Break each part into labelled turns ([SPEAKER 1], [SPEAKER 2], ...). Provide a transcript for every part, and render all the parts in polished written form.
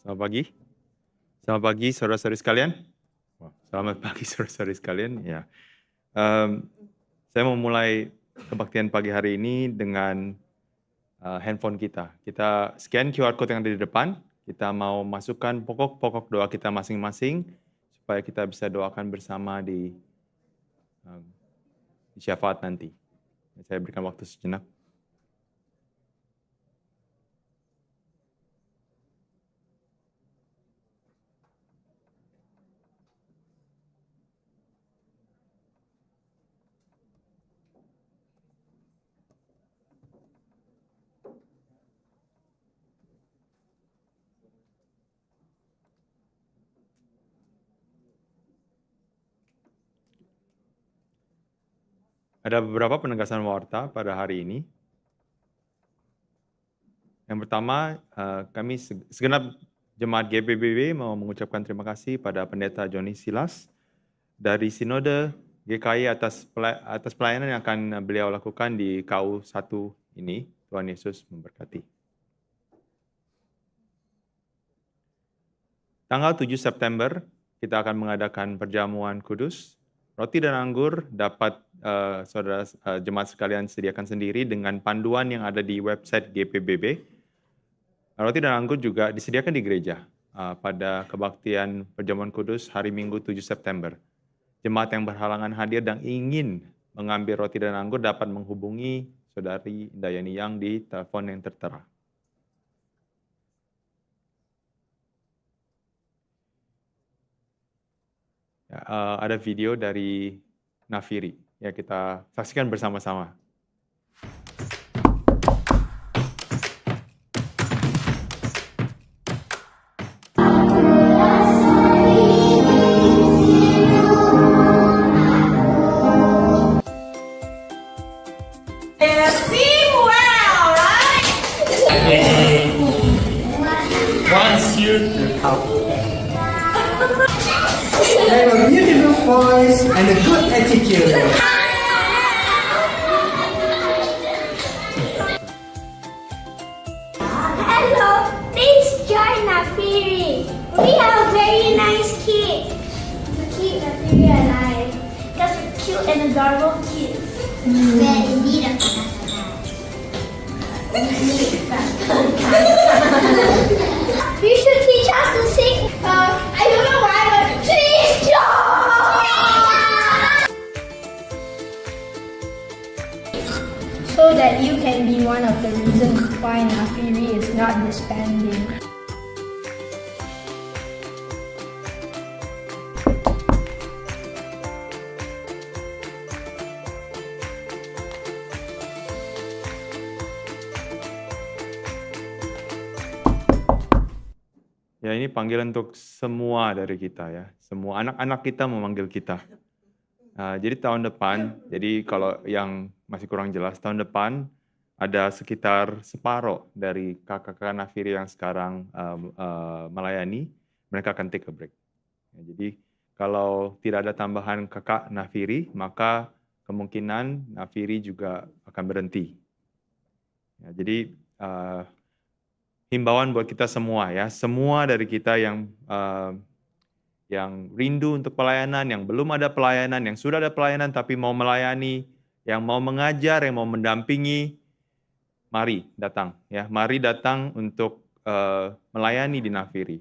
[SPEAKER 1] Selamat pagi. Selamat pagi saudara-saudari sekalian. Selamat pagi saudara-saudari sekalian. Ya, saya mau mulai kebaktian pagi hari ini dengan handphone kita. Kita scan QR code yang ada di depan. Kita mau masukkan pokok-pokok doa kita masing-masing supaya kita bisa doakan bersama di syafaat nanti. Saya berikan waktu sejenak. Ada beberapa penegasan warta pada hari ini. Yang pertama, kami segenap jemaat GPBB mau mengucapkan terima kasih pada Pendeta Joni Silas dari Sinode GKI atas pelayanan yang akan beliau lakukan di KU 1 ini. Tuhan Yesus memberkati. Tanggal 7 September, kita akan mengadakan perjamuan kudus. Roti dan anggur dapat saudara jemaat sekalian sediakan sendiri dengan panduan yang ada di website GPBB. Roti dan anggur juga disediakan di gereja pada kebaktian perjamuan kudus hari Minggu 7 September. Jemaat yang berhalangan hadir dan ingin mengambil roti dan anggur dapat menghubungi Saudari Dayani Yang di telepon yang tertera. Ya, ada video dari Nafiri. Ya, kita saksikan bersama-sama.
[SPEAKER 2] They have a beautiful voice and a good attitude.
[SPEAKER 3] Hello, please join Nafiri. We have a very nice cake to keep Nafiri alive. Because we're cute and adorable kids. Well, indeed, you should teach us to sing. I don't know why, but please join! So that you can be one of the reasons why Nafiri is not disbanding.
[SPEAKER 1] Ya, ini panggilan untuk semua dari kita ya. Semua anak-anak kita memanggil kita. Jadi tahun depan, jadi kalau yang masih kurang jelas, tahun depan ada sekitar separuh dari kakak-kakak Nafiri yang sekarang melayani, mereka akan take a break. Ya, jadi kalau tidak ada tambahan kakak Nafiri, maka kemungkinan Nafiri juga akan berhenti. Ya, jadi himbauan buat kita semua ya, semua dari kita yang rindu untuk pelayanan, yang belum ada pelayanan, yang sudah ada pelayanan tapi mau melayani, yang mau mengajar, yang mau mendampingi, mari datang ya, mari datang untuk melayani di Nafiri.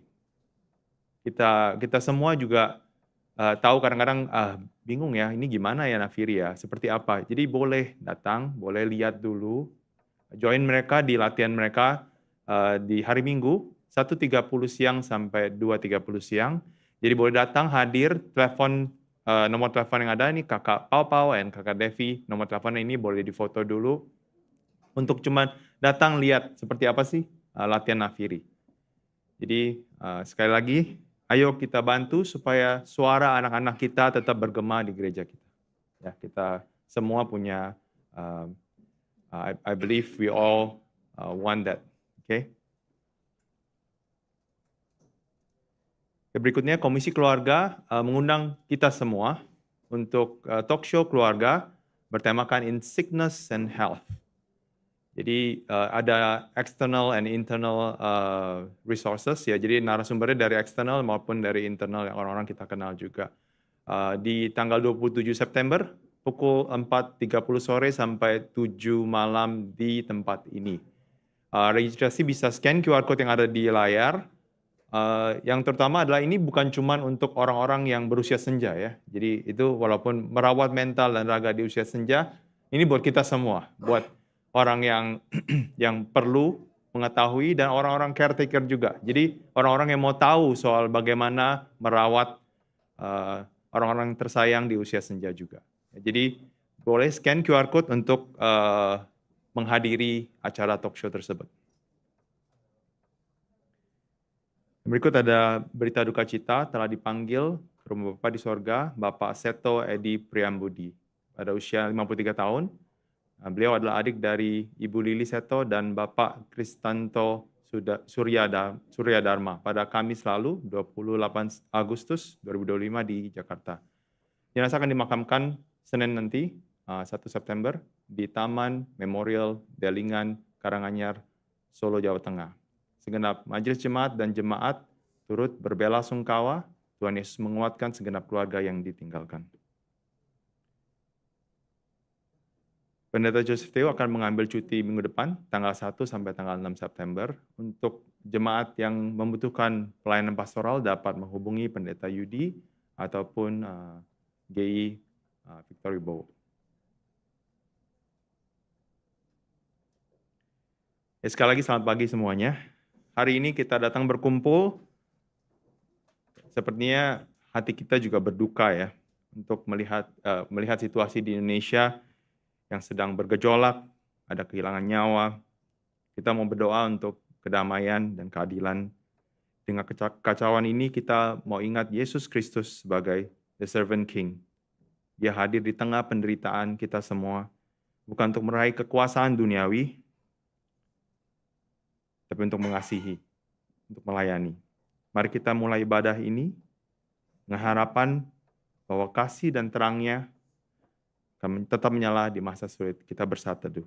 [SPEAKER 1] Kita semua juga tahu kadang-kadang bingung ya, ini gimana ya Nafiri ya, seperti apa. Jadi boleh datang, boleh lihat dulu, join mereka di latihan mereka di hari Minggu 1.30 siang sampai 2.30 siang. Jadi boleh datang, hadir, telepon nomor telepon yang ada ini Kakak Pau dan Kakak Devi. Nomor telepon ini boleh difoto dulu untuk cuma datang lihat seperti apa sih latihan Nafiri. Jadi sekali lagi, ayo kita bantu supaya suara anak-anak kita tetap bergema di gereja kita. Ya, kita semua punya, I believe we all want that. Okay. Berikutnya, Komisi Keluarga mengundang kita semua untuk talk show keluarga bertemakan In Sickness and Health. Jadi ada external and internal resources ya. Jadi narasumbernya dari eksternal maupun dari internal yang orang-orang kita kenal juga. Di tanggal 27 September pukul 4.30 sore sampai 7 malam di tempat ini. Registrasi bisa scan QR code yang ada di layar. Yang terutama adalah ini bukan cuma untuk orang-orang yang berusia senja ya. Jadi itu walaupun merawat mental dan raga di usia senja, ini buat kita semua, buat orang yang perlu mengetahui dan orang-orang caretaker juga. Jadi orang-orang yang mau tahu soal bagaimana merawat orang-orang tersayang di usia senja juga. Jadi boleh scan QR code untuk menghadiri acara talk show tersebut. Berikut ada berita duka cita, telah dipanggil ke rumah Bapa di sorga, Bapak Seto Edi Priambudi. Pada usia 53 tahun, beliau adalah adik dari Ibu Lili Seto dan Bapak Kristanto Surya Dharma pada Kamis lalu, 28 Agustus 2025 di Jakarta. Jenazah akan dimakamkan Senin nanti, 1 September, di Taman Memorial Delingan, Karanganyar, Solo, Jawa Tengah. Segenap majelis jemaat dan jemaat turut berbelasungkawa. Tuhan Yesus menguatkan segenap keluarga yang ditinggalkan. Pendeta Joseph Theo akan mengambil cuti minggu depan, tanggal 1 sampai tanggal 6 September. Untuk jemaat yang membutuhkan pelayanan pastoral dapat menghubungi Pendeta Yudi ataupun GI Victor Wibowo. Sekali lagi selamat pagi semuanya. Hari ini kita datang berkumpul, sepertinya hati kita juga berduka ya, untuk melihat situasi di Indonesia yang sedang bergejolak, ada kehilangan nyawa. Kita mau berdoa untuk kedamaian dan keadilan. Dengan kekacauan ini kita mau ingat Yesus Kristus sebagai the servant king. Dia hadir di tengah penderitaan kita semua, bukan untuk meraih kekuasaan duniawi, tapi untuk mengasihi, untuk melayani. Mari kita mulai ibadah ini dengan harapan bahwa kasih dan terangnya akan tetap menyala di masa sulit. Kita bersatu teduh.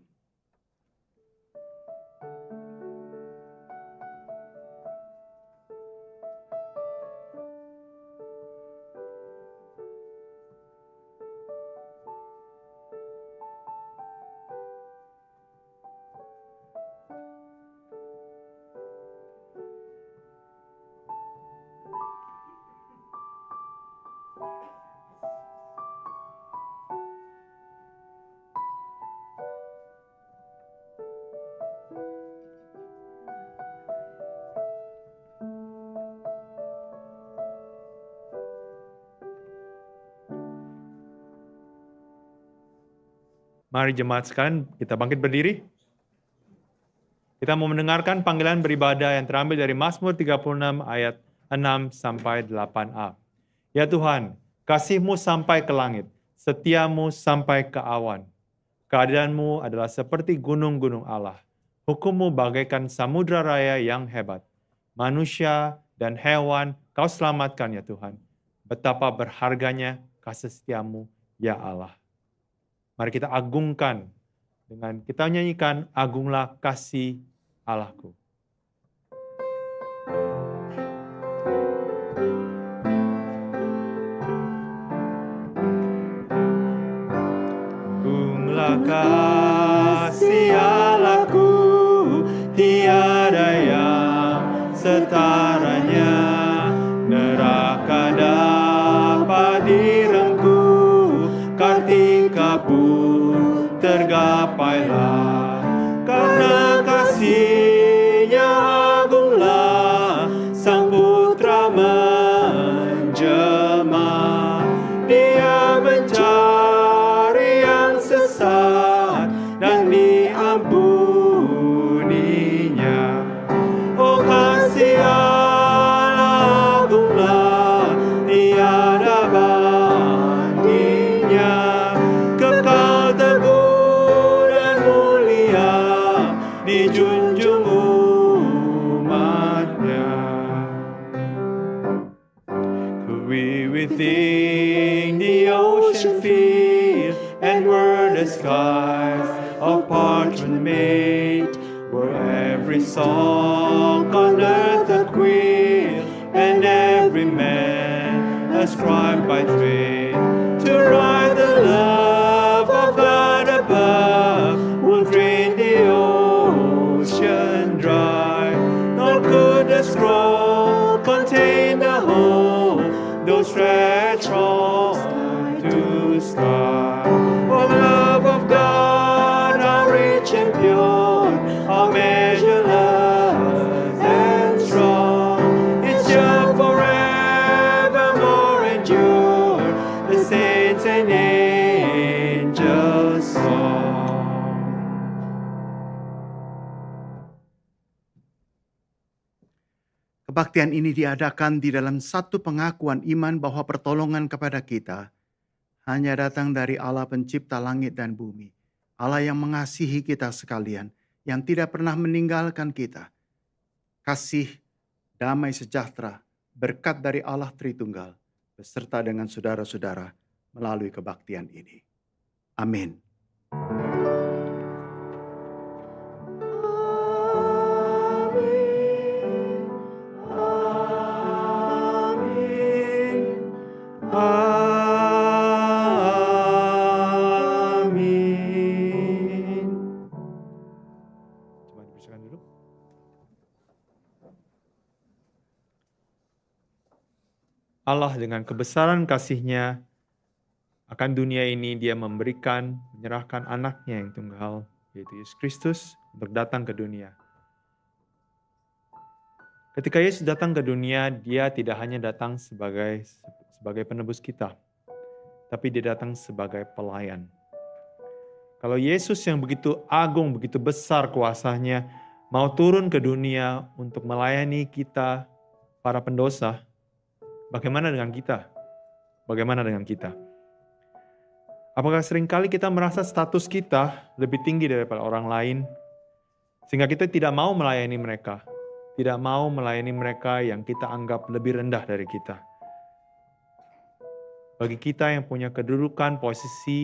[SPEAKER 1] Mari jemaat sekalian, kita bangkit berdiri. Kita mau mendengarkan panggilan beribadah yang terambil dari Mazmur 36 ayat 6 sampai 8a. Ya Tuhan, kasih-Mu sampai ke langit, setia-Mu sampai ke awan. Keadilan-Mu adalah seperti gunung-gunung Allah. Hukum-Mu bagaikan samudra raya yang hebat. Manusia dan hewan Kau selamatkan ya Tuhan. Betapa berharganya kasih setia-Mu ya Allah. Mari kita agungkan dengan kita nyanyikan agunglah kasih Allahku. Agunglah kasih Allahku, tiada yang setaranya, neraka dapat direngkuh, kartika pun tergapailah, karena kasih-Nya agunglah, Sang Putra menjelma, Dia mencari yang sesat dan diampuninya. Oh kasih Allah agunglah, tiada bandingnya, kekal teguh dan mulia, dijunjung umatnya. Could we within the ocean feel, and were the skies of parchment made, song on earth a queen, and every man a scribe by trade, to write the love of God above will drain the ocean dry, nor could the scroll contain the whole, though stretched from to sky. Oh, the love of God, how rich and pure, how measureless and strong, it's just forevermore endure, the saints and angels song.
[SPEAKER 4] Kebaktian ini diadakan di dalam satu pengakuan iman bahwa pertolongan kepada kita hanya datang dari Allah pencipta langit dan bumi, Allah yang mengasihi kita sekalian, yang tidak pernah meninggalkan kita. Kasih, damai sejahtera, berkat dari Allah Tritunggal, beserta dengan saudara-saudara melalui kebaktian ini. Amin.
[SPEAKER 1] Allah dengan kebesaran kasih-Nya akan dunia ini, Dia menyerahkan anaknya yang tunggal, yaitu Yesus Kristus, untuk datang ke dunia. Ketika Yesus datang ke dunia, Dia tidak hanya datang sebagai penebus kita, tapi Dia datang sebagai pelayan. Kalau Yesus yang begitu agung, begitu besar kuasanya, mau turun ke dunia untuk melayani kita, para pendosa, bagaimana dengan kita? Bagaimana dengan kita? Apakah seringkali kita merasa status kita lebih tinggi daripada orang lain, sehingga kita tidak mau melayani mereka, tidak mau melayani mereka yang kita anggap lebih rendah dari kita? Bagi kita yang punya kedudukan, posisi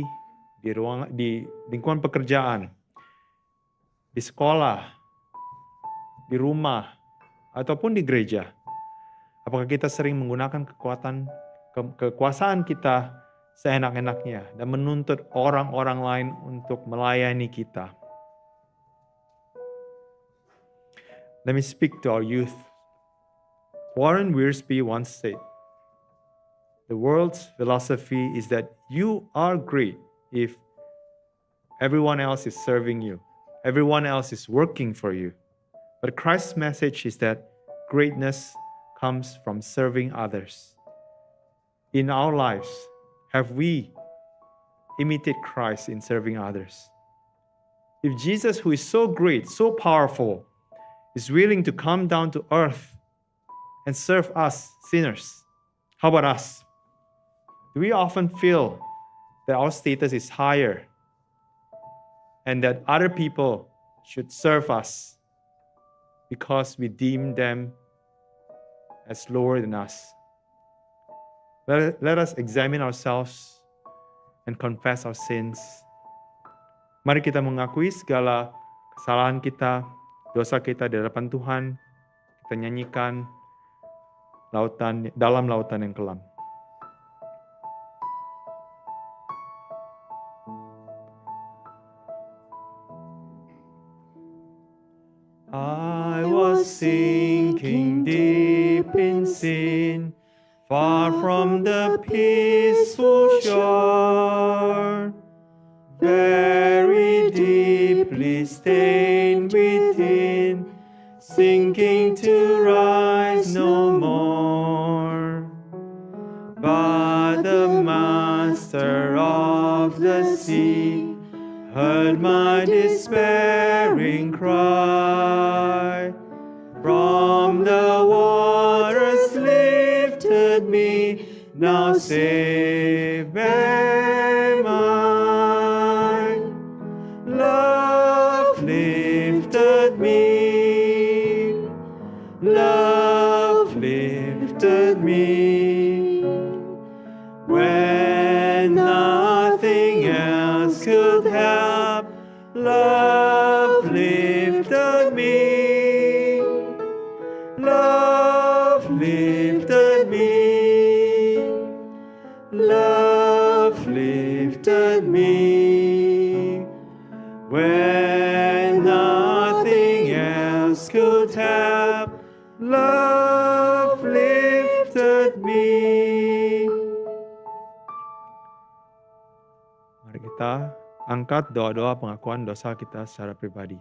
[SPEAKER 1] di lingkungan pekerjaan, di sekolah, di rumah, ataupun di gereja, apakah kita sering menggunakan kekuasaan kita seenak-enaknya dan menuntut orang-orang lain untuk melayani kita? Let me speak to our youth. Warren Wiersbe once said, "The world's philosophy is that you are great if everyone else is serving you, everyone else is working for you. But Christ's message is that greatness comes from serving others." In our lives, have we imitated Christ in serving others? If Jesus, who is so great, so powerful, is willing to come down to earth and serve us sinners, how about us? Do we often feel that our status is higher and that other people should serve us because we deem them as lower than us? Let us examine ourselves and confess our sins. Mari kita mengakui segala kesalahan kita, dosa kita di hadapan Tuhan. Kita nyanyikan dalam lautan yang kelam. I was sinking deep in sin, far from the peaceful shore, very deeply stained within, sinking to rise no more. But the master of the sea heard my despairing cry. From the waters lifted me, now safe am I. Love lifted me, love lifted me, when nothing else could help. Love lifted me. Love lifted me. Love lifted me. When nothing else could help, love lifted me. Mari kita angkat doa-doa pengakuan dosa kita secara pribadi.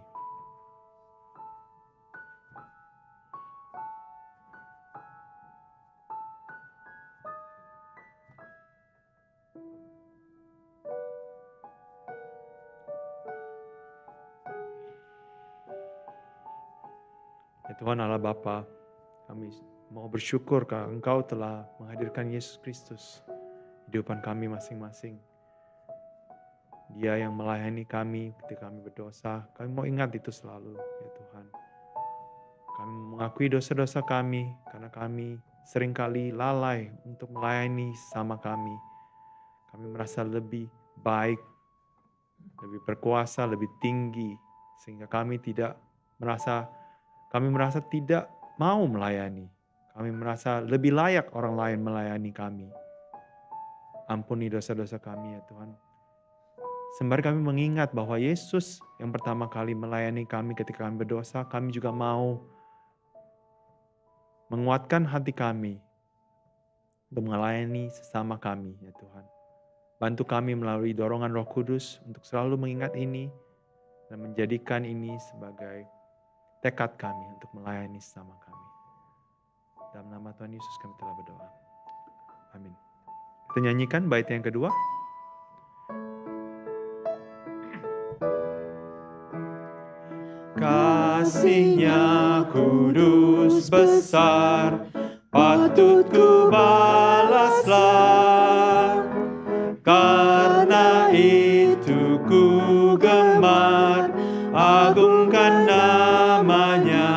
[SPEAKER 1] Ya Tuhan Allah Bapa, kami mau bersyukur karena Engkau telah menghadirkan Yesus Kristus di kehidupan kami masing-masing. Dia yang melayani kami ketika kami berdosa. Kami mau ingat itu selalu, ya Tuhan. Kami mengakui dosa-dosa kami karena kami seringkali lalai untuk melayani sama kami. Kami merasa lebih baik, lebih berkuasa, lebih tinggi, sehingga kami merasa tidak mau melayani. Kami merasa lebih layak orang lain melayani kami. Ampuni dosa-dosa kami ya Tuhan. Sembari kami mengingat bahwa Yesus yang pertama kali melayani kami ketika kami berdosa, kami juga mau menguatkan hati kami untuk melayani sesama kami ya Tuhan. Bantu kami melalui dorongan Roh Kudus untuk selalu mengingat ini dan menjadikan ini sebagai tekad kami untuk melayani sesama kami. Dalam nama Tuhan Yesus kami telah berdoa. Amin. Kita nyanyikan bait yang kedua. Kasih-Nya kudus besar, patut ku balaslah. Karena itu ku gemar, agungkan namanya.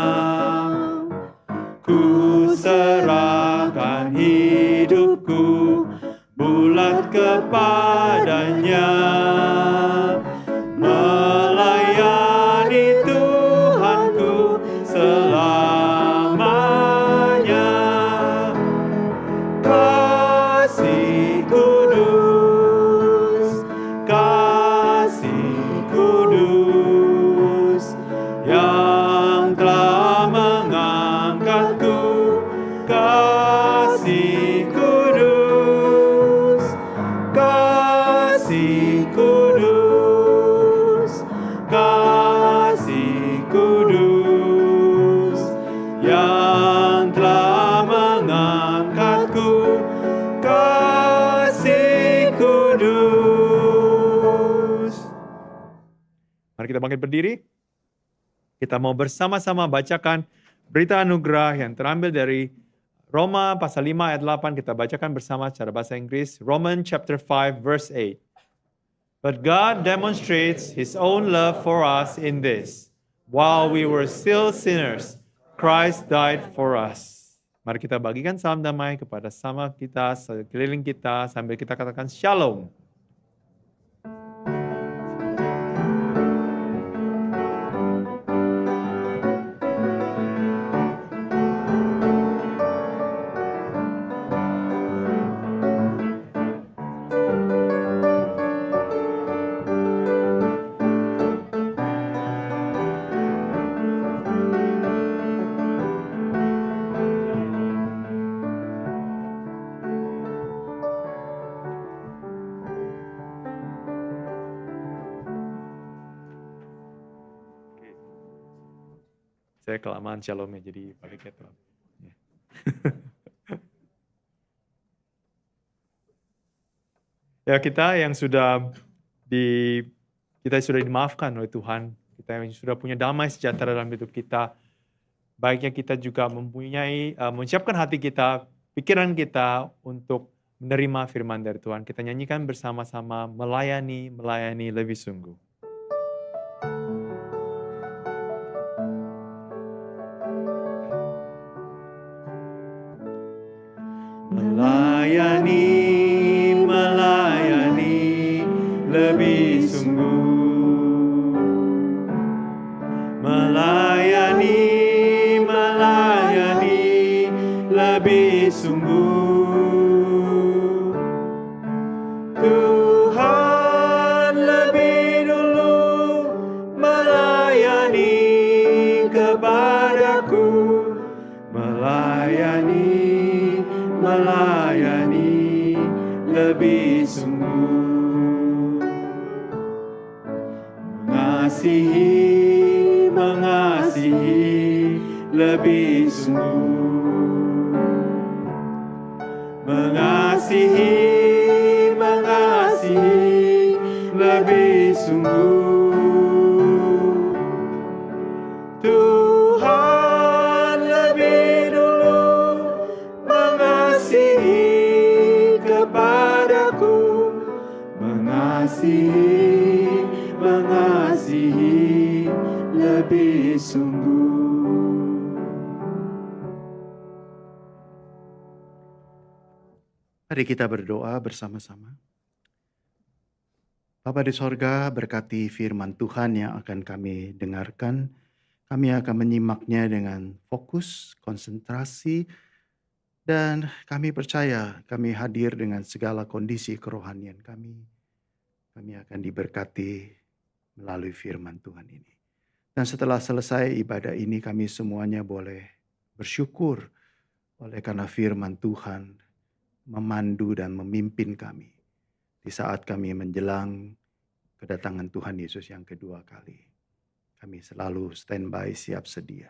[SPEAKER 1] Ku serahkan hidupku bulat kepadanya. Melayani Tuhanku selamanya. Kasih kudus, kasih kudus, yang telah mengangkatku. Kasih kudus, kasih kudus, kasih kudus, yang telah mengangkatku. Kasih kudus. Mari kita bangkit berdiri. Kita mau bersama-sama bacakan berita anugerah yang terambil dari Roma pasal 5 ayat 8. Kita bacakan bersama secara bahasa Inggris. Romans chapter 5 verse 8. But God demonstrates His own love for us in this. While we were still sinners, Christ died for us. Mari kita bagikan salam damai kepada sama kita, sekeliling kita, sambil kita katakan shalom. Saya kelamaan shalomnya, jadi balik ya Tuhan. Ya kita yang sudah dimaafkan oleh Tuhan, kita yang sudah punya damai sejahtera dalam hidup kita, baiknya kita juga menyiapkan hati kita, pikiran kita untuk menerima firman dari Tuhan. Kita nyanyikan bersama-sama, melayani lebih sungguh. Melayani lebih sungguh. Melayani lebih sungguh. Tuhan lebih dulu melayani kepadaku, melayani lebih sungguh. Mengasihi lebih sungguh. Mengasihi lebih sungguh. Tuhan lebih dulu mengasihi kepadaku, mengasihi lebih sungguh.
[SPEAKER 4] Mari kita berdoa bersama-sama. Bapa di sorga, berkati firman Tuhan yang akan kami dengarkan. Kami akan menyimaknya dengan fokus, konsentrasi, dan kami percaya kami hadir dengan segala kondisi kerohanian kami. Kami akan diberkati melalui firman Tuhan ini. Dan setelah selesai ibadah ini, kami semuanya boleh bersyukur oleh karena firman Tuhan memandu dan memimpin kami di saat kami menjelang kedatangan Tuhan Yesus yang kedua kali. Kami selalu standby, siap sedia.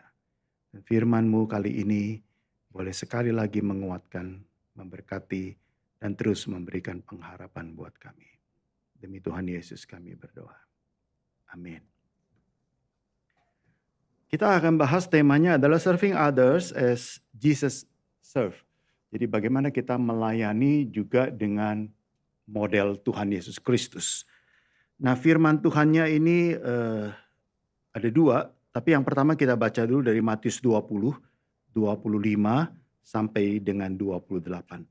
[SPEAKER 4] Dan firman-Mu kali ini boleh sekali lagi menguatkan, memberkati, dan terus memberikan pengharapan buat kami. Demi Tuhan Yesus kami berdoa. Amin. Kita akan bahas temanya adalah serving others as Jesus served. Jadi bagaimana kita melayani juga dengan model Tuhan Yesus Kristus. Nah firman Tuhannya ini ada dua, tapi yang pertama kita baca dulu dari Matius 20, 25 sampai dengan 28.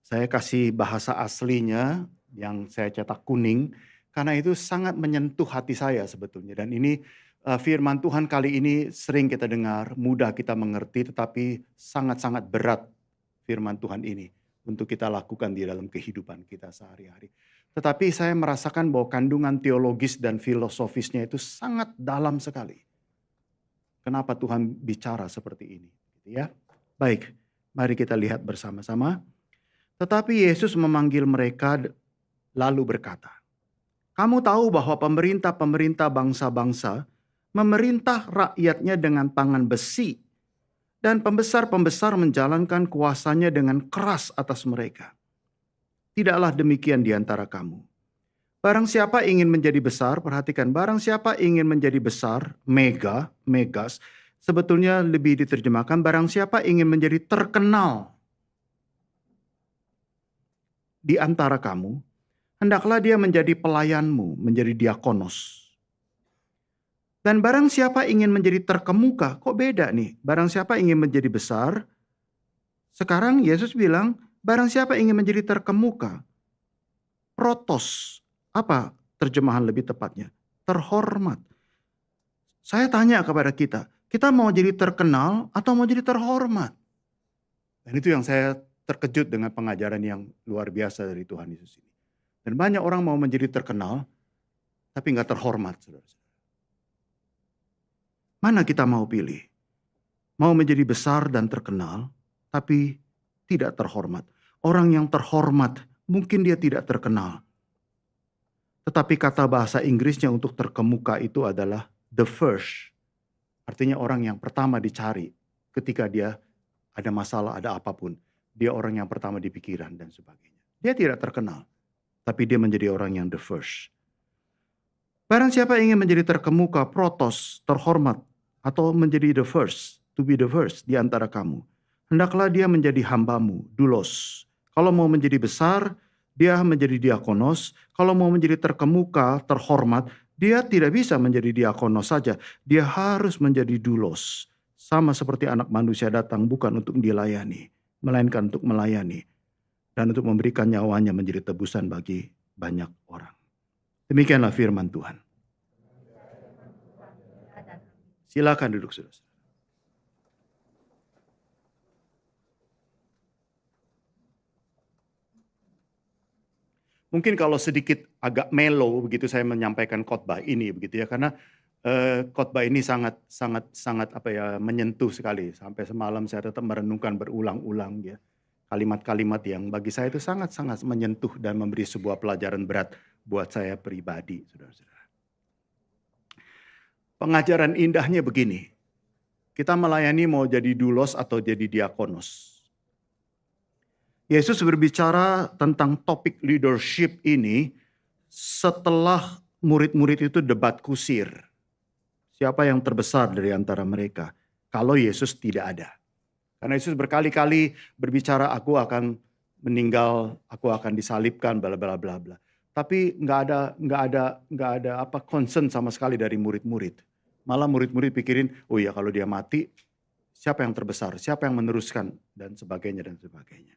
[SPEAKER 4] Saya kasih bahasa aslinya yang saya cetak kuning, karena itu sangat menyentuh hati saya sebetulnya. Dan ini firman Tuhan kali ini sering kita dengar, mudah kita mengerti, tetapi sangat-sangat berat firman Tuhan ini untuk kita lakukan di dalam kehidupan kita sehari-hari. Tetapi saya merasakan bahwa kandungan teologis dan filosofisnya itu sangat dalam sekali. Kenapa Tuhan bicara seperti ini? Ya, baik, mari kita lihat bersama-sama. Tetapi Yesus memanggil mereka lalu berkata, "Kamu tahu bahwa pemerintah-pemerintah bangsa-bangsa memerintah rakyatnya dengan tangan besi, dan pembesar-pembesar menjalankan kuasanya dengan keras atas mereka. Tidaklah demikian di antara kamu. Barang siapa ingin menjadi besar, perhatikan, barang siapa ingin menjadi besar, megas, sebetulnya lebih diterjemahkan, barang siapa ingin menjadi terkenal di antara kamu, hendaklah dia menjadi pelayanmu, menjadi diakonos. Dan barang siapa ingin menjadi terkemuka, kok beda nih? Barang siapa ingin menjadi besar, sekarang Yesus bilang, barang siapa ingin menjadi terkemuka, protos, apa terjemahan lebih tepatnya? Terhormat. Saya tanya kepada kita mau jadi terkenal atau mau jadi terhormat? Dan itu yang saya terkejut dengan pengajaran yang luar biasa dari Tuhan Yesus ini. Dan banyak orang mau menjadi terkenal, tapi nggak terhormat, saudara. Mana kita mau pilih? Mau menjadi besar dan terkenal, tapi tidak terhormat. Orang yang terhormat, mungkin dia tidak terkenal. Tetapi kata bahasa Inggrisnya untuk terkemuka itu adalah the first. Artinya orang yang pertama dicari ketika dia ada masalah, ada apapun. Dia orang yang pertama di pikiran dan sebagainya. Dia tidak terkenal, tapi dia menjadi orang yang the first. Barang siapa ingin menjadi terkemuka, protos, terhormat, atau menjadi the first, to be the first di antara kamu, hendaklah dia menjadi hambamu, doulos. Kalau mau menjadi besar, dia menjadi diakonos. Kalau mau menjadi terkemuka, terhormat, dia tidak bisa menjadi diakonos saja. Dia harus menjadi doulos. Sama seperti anak manusia datang bukan untuk dilayani, melainkan untuk melayani. Dan untuk memberikan nyawanya menjadi tebusan bagi banyak orang. Demikianlah firman Tuhan. Silakan duduk, saudara. Mungkin kalau sedikit agak mellow begitu saya menyampaikan khotbah ini begitu ya, karena khotbah ini sangat menyentuh sekali. Sampai semalam saya tetap merenungkan berulang-ulang ya. Kalimat-kalimat yang bagi saya itu sangat-sangat menyentuh dan memberi sebuah pelajaran berat buat saya pribadi, saudara-saudara. Pengajaran indahnya begini. Kita melayani mau jadi doulos atau jadi diakonos. Yesus berbicara tentang topik leadership ini setelah murid-murid itu debat kusir. Siapa yang terbesar dari antara mereka? Kalau Yesus tidak ada. Karena Yesus berkali-kali berbicara, aku akan meninggal, aku akan disalibkan, bla bla bla bla. Tapi nggak ada concern sama sekali dari murid-murid. Malah murid-murid pikirin, oh ya kalau dia mati, siapa yang terbesar, siapa yang meneruskan, dan sebagainya dan sebagainya.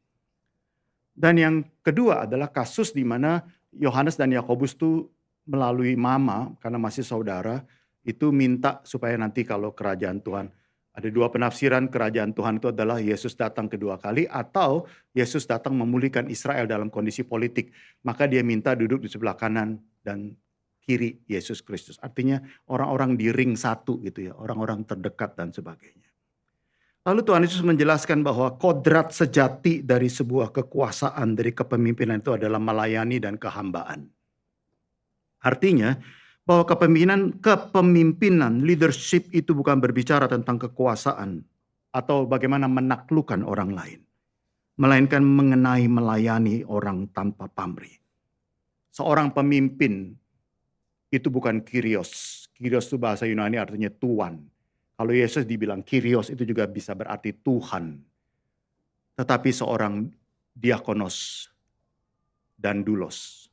[SPEAKER 4] Dan yang kedua adalah kasus di mana Yohanes dan Yakobus itu melalui mama, karena masih saudara, itu minta supaya nanti kalau kerajaan Tuhan, ada dua penafsiran kerajaan Tuhan itu adalah Yesus datang kedua kali atau Yesus datang memulihkan Israel dalam kondisi politik. Maka dia minta duduk di sebelah kanan dan kiri Yesus Kristus. Artinya orang-orang di ring satu gitu ya, orang-orang terdekat dan sebagainya. Lalu Tuhan Yesus menjelaskan bahwa kodrat sejati dari sebuah kekuasaan, dari kepemimpinan itu adalah melayani dan kehambaan. Artinya bahwa kepemimpinan, leadership itu bukan berbicara tentang kekuasaan atau bagaimana menaklukkan orang lain. Melainkan mengenai melayani orang tanpa pamrih. Seorang pemimpin itu bukan Kyrios. Kyrios itu bahasa Yunani artinya tuan. Kalau Yesus dibilang Kyrios itu juga bisa berarti Tuhan. Tetapi seorang diakonos dan doulos.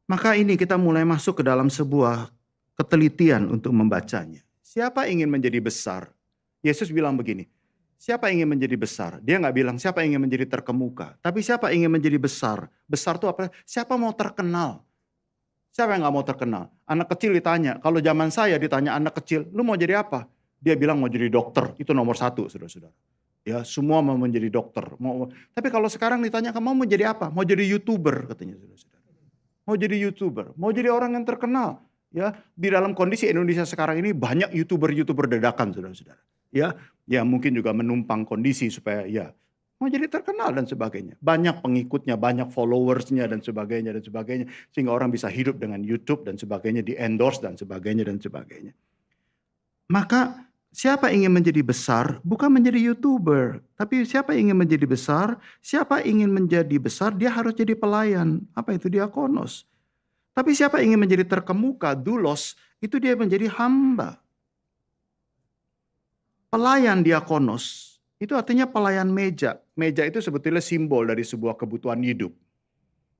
[SPEAKER 4] Maka ini kita mulai masuk ke dalam sebuah ketelitian untuk membacanya. Siapa ingin menjadi besar? Yesus bilang begini, siapa ingin menjadi besar? Dia nggak bilang siapa ingin menjadi terkemuka. Tapi siapa ingin menjadi besar? Besar itu apa? Siapa mau terkenal? Siapa yang gak mau terkenal? Anak kecil ditanya, kalau zaman saya ditanya anak kecil, lu mau jadi apa? Dia bilang mau jadi dokter, itu nomor 1 saudara-saudara. Ya, semua mau menjadi dokter. Tapi kalau sekarang ditanya, kamu mau jadi apa? Mau jadi YouTuber katanya saudara-saudara. Mau jadi YouTuber, mau jadi orang yang terkenal. Ya, di dalam kondisi Indonesia sekarang ini banyak YouTuber dadakan saudara-saudara. Ya mungkin juga menumpang kondisi supaya ya mau jadi terkenal dan sebagainya. Banyak pengikutnya, banyak followersnya dan sebagainya. Sehingga orang bisa hidup dengan YouTube dan sebagainya, di endorse dan sebagainya. Maka siapa ingin menjadi besar bukan menjadi YouTuber. Tapi siapa ingin menjadi besar, dia harus jadi pelayan. Apa itu? Diakonos. Tapi siapa ingin menjadi terkemuka, doulos, itu dia menjadi hamba. Pelayan diakonos. Itu artinya pelayan meja. Meja itu sebetulnya simbol dari sebuah kebutuhan hidup.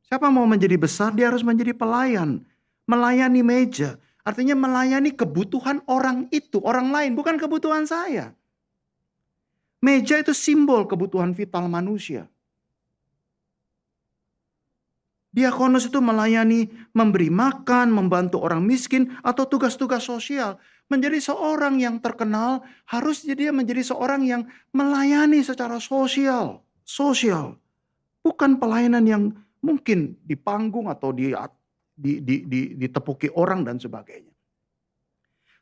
[SPEAKER 4] Siapa mau menjadi besar, dia harus menjadi pelayan. Melayani meja. Artinya melayani kebutuhan orang itu, orang lain, bukan kebutuhan saya. Meja itu simbol kebutuhan vital manusia. Diakonos itu melayani, memberi makan, membantu orang miskin, atau tugas-tugas sosial. Menjadi seorang yang terkenal, harus dia menjadi seorang yang melayani secara sosial. Bukan pelayanan yang mungkin di panggung atau ditepuki orang dan sebagainya.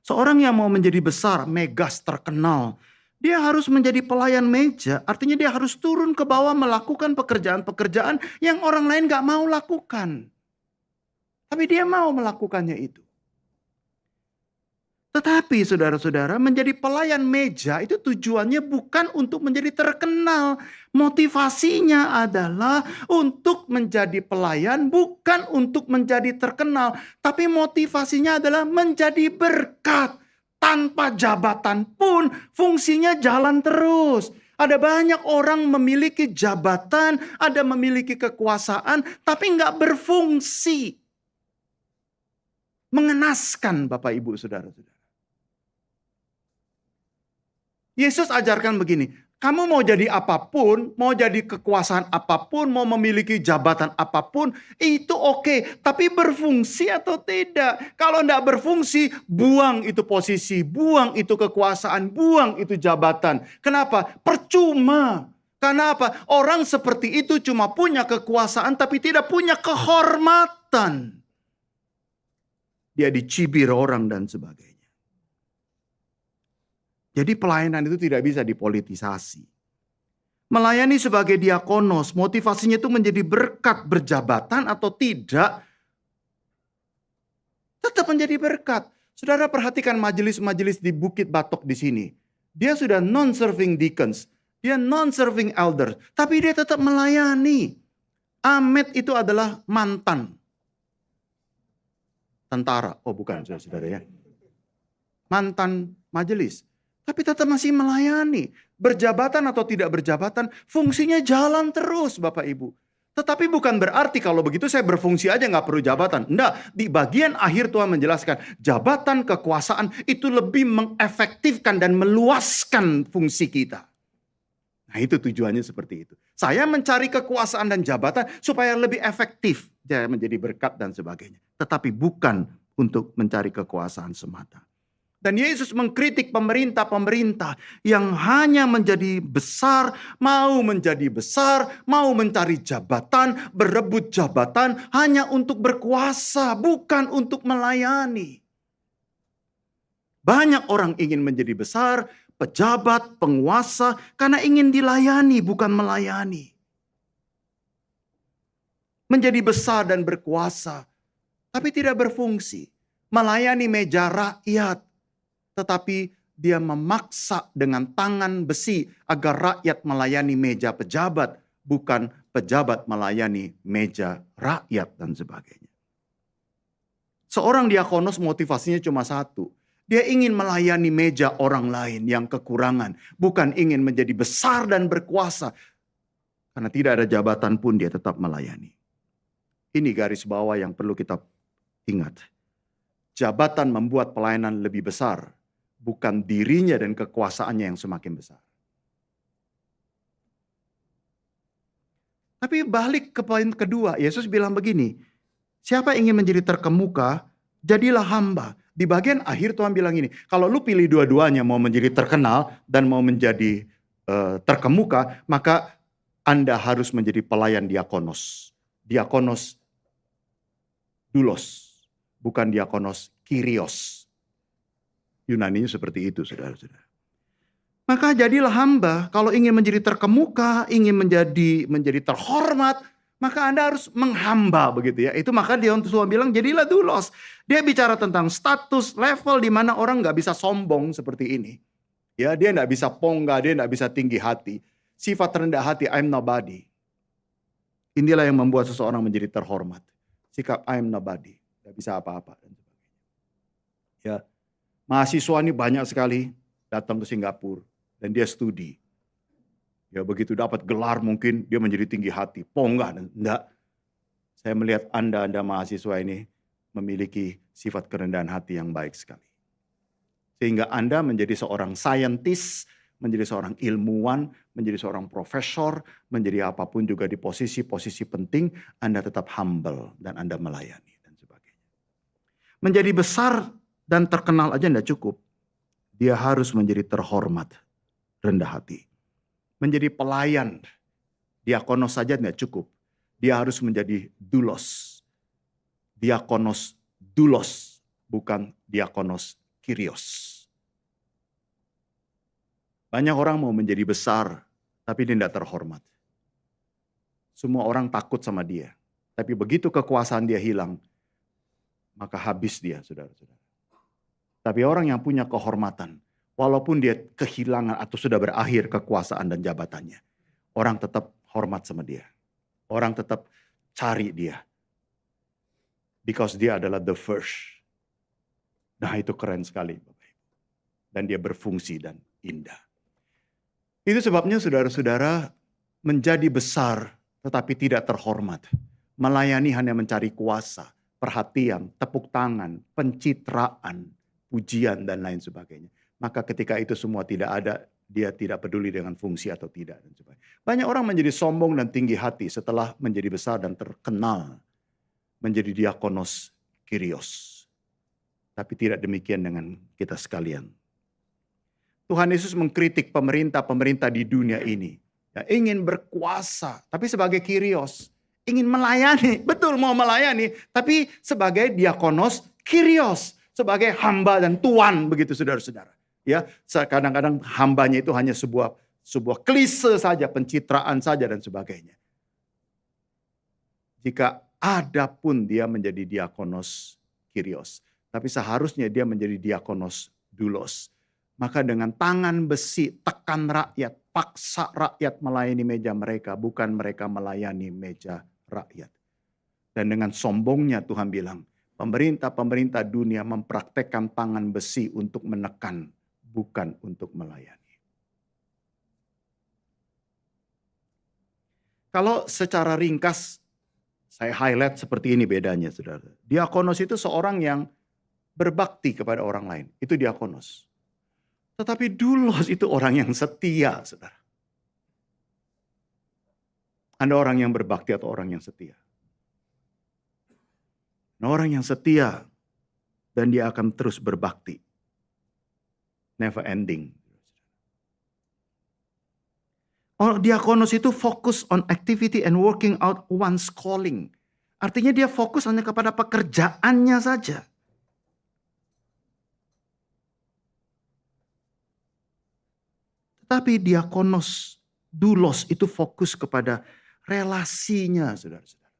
[SPEAKER 4] Seorang yang mau menjadi besar, megas, terkenal, dia harus menjadi pelayan meja. Artinya dia harus turun ke bawah melakukan pekerjaan-pekerjaan yang orang lain gak mau lakukan. Tapi dia mau melakukannya itu. Tetapi saudara-saudara, menjadi pelayan meja itu tujuannya bukan untuk menjadi terkenal. Motivasinya adalah untuk menjadi pelayan, bukan untuk menjadi terkenal. Tapi motivasinya adalah menjadi berkat. Tanpa jabatan pun fungsinya jalan terus. Ada banyak orang memiliki jabatan, ada memiliki kekuasaan, tapi nggak berfungsi. Mengenaskan Bapak Ibu Saudara-saudara. Yesus ajarkan begini, kamu mau jadi apapun, mau jadi kekuasaan apapun, mau memiliki jabatan apapun, itu oke. Tapi berfungsi atau tidak? Kalau tidak berfungsi, buang itu posisi, buang itu kekuasaan, buang itu jabatan. Kenapa? Percuma. Karena apa? Orang seperti itu cuma punya kekuasaan tapi tidak punya kehormatan. Dia dicibir orang dan sebagainya. Jadi pelayanan itu tidak bisa dipolitisasi. Melayani sebagai diakonos, motivasinya itu menjadi berkat berjabatan atau tidak. Tetap menjadi berkat. Saudara perhatikan majelis-majelis di Bukit Batok di sini. Dia sudah non-serving deacons. Dia non-serving elder. Tapi dia tetap melayani. Ahmed itu adalah mantan tentara. Oh bukan saudara ya. Mantan majelis. Tapi tetap masih melayani. Berjabatan atau tidak berjabatan, fungsinya jalan terus Bapak Ibu. Tetapi bukan berarti kalau begitu saya berfungsi aja nggak perlu jabatan. Enggak, di bagian akhir Tuhan menjelaskan jabatan kekuasaan itu lebih mengefektifkan dan meluaskan fungsi kita. Nah itu tujuannya seperti itu. Saya mencari kekuasaan dan jabatan supaya lebih efektif. Saya menjadi berkat dan sebagainya. Tetapi bukan untuk mencari kekuasaan semata. Dan Yesus mengkritik pemerintah-pemerintah yang hanya menjadi besar, mau mencari jabatan, berebut jabatan hanya untuk berkuasa, bukan untuk melayani. Banyak orang ingin menjadi besar, pejabat, penguasa, karena ingin dilayani, bukan melayani. Menjadi besar dan berkuasa, tapi tidak berfungsi. Melayani meja rakyat, tetapi dia memaksa dengan tangan besi agar rakyat melayani meja pejabat, bukan pejabat melayani meja rakyat dan sebagainya. Seorang diakonos motivasinya cuma satu. Dia ingin melayani meja orang lain yang kekurangan, bukan ingin menjadi besar dan berkuasa. Karena tidak ada jabatan pun dia tetap melayani. Ini garis bawah yang perlu kita ingat. Jabatan membuat pelayanan lebih besar. Bukan dirinya dan kekuasaannya yang semakin besar. Tapi balik ke poin kedua, Yesus bilang begini, siapa ingin menjadi terkemuka, jadilah hamba. Di bagian akhir Tuhan bilang ini, kalau lu pilih dua-duanya mau menjadi terkenal dan mau menjadi terkemuka, maka Anda harus menjadi pelayan diakonos. Diakonos doulos, bukan diakonos kyrios. Yunaninya seperti itu, saudara-saudara. Maka jadilah hamba. Kalau ingin menjadi terkemuka, ingin menjadi terhormat, maka Anda harus menghamba begitu ya. Itu maka Tuhan bilang jadilah doulos. Dia bicara tentang status, level di mana orang nggak bisa sombong seperti ini. Ya, dia nggak bisa pongga, dia nggak bisa tinggi hati. Sifat rendah hati, I'm nobody. Inilah yang membuat seseorang menjadi terhormat. Sikap I'm nobody, nggak bisa apa-apa dan sebagainya. Ya. Mahasiswa ini banyak sekali datang ke Singapura dan dia studi. Ya begitu dapat gelar mungkin dia menjadi tinggi hati. Enggak. Saya melihat Anda mahasiswa ini memiliki sifat kerendahan hati yang baik sekali. Sehingga Anda menjadi seorang scientist, menjadi seorang ilmuwan, menjadi seorang profesor, menjadi apapun juga di posisi-posisi penting, Anda tetap humble dan Anda melayani dan sebagainya. Menjadi besar dan terkenal aja tidak cukup. Dia harus menjadi terhormat, rendah hati. Menjadi pelayan, diakonos saja tidak cukup. Dia harus menjadi doulos. Diakonos doulos, bukan diakonos kyrios. Banyak orang mau menjadi besar, tapi dia tidak terhormat. Semua orang takut sama dia. Tapi begitu kekuasaan dia hilang, maka habis dia, saudara-saudara. Tapi orang yang punya kehormatan, walaupun dia kehilangan atau sudah berakhir kekuasaan dan jabatannya, orang tetap hormat sama dia. Orang tetap cari dia. Because dia adalah the first. Nah itu keren sekali Bapak Ibu. Dan dia berfungsi dan indah. Itu sebabnya saudara-saudara menjadi besar tetapi tidak terhormat. Melayani hanya mencari kuasa, perhatian, tepuk tangan, pencitraan, pujian dan lain sebagainya. Maka ketika itu semua tidak ada, dia tidak peduli dengan fungsi atau tidak. Dan sebagainya. Banyak orang menjadi sombong dan tinggi hati setelah menjadi besar dan terkenal. Menjadi diakonos kyrios. Tapi tidak demikian dengan kita sekalian. Tuhan Yesus mengkritik pemerintah-pemerintah di dunia ini. Ya, ingin berkuasa, tapi sebagai kyrios. Ingin melayani, betul mau melayani, tapi sebagai diakonos kyrios. Sebagai hamba dan tuan, begitu saudara-saudara. Ya, kadang-kadang hambanya itu hanya sebuah klise saja, pencitraan saja dan sebagainya. Jika ada pun dia menjadi diakonos kyrios, tapi seharusnya dia menjadi diakonos doulos. Maka dengan tangan besi tekan rakyat, paksa rakyat melayani meja mereka, bukan mereka melayani meja rakyat. Dan dengan sombongnya Tuhan bilang, pemerintah-pemerintah dunia mempraktekkan tangan besi untuk menekan, bukan untuk melayani. Kalau secara ringkas, saya highlight seperti ini bedanya, saudara. Diakonos itu seorang yang berbakti kepada orang lain. Itu diakonos. Tetapi doulos itu orang yang setia, saudara. Anda orang yang berbakti atau orang yang setia? Nah, orang yang setia dan dia akan terus berbakti. Never ending. Diakonos itu fokus on activity and working out one's calling. Artinya dia fokus hanya kepada pekerjaannya saja. Tetapi diakonos, doulos itu fokus kepada relasinya, saudara-saudara.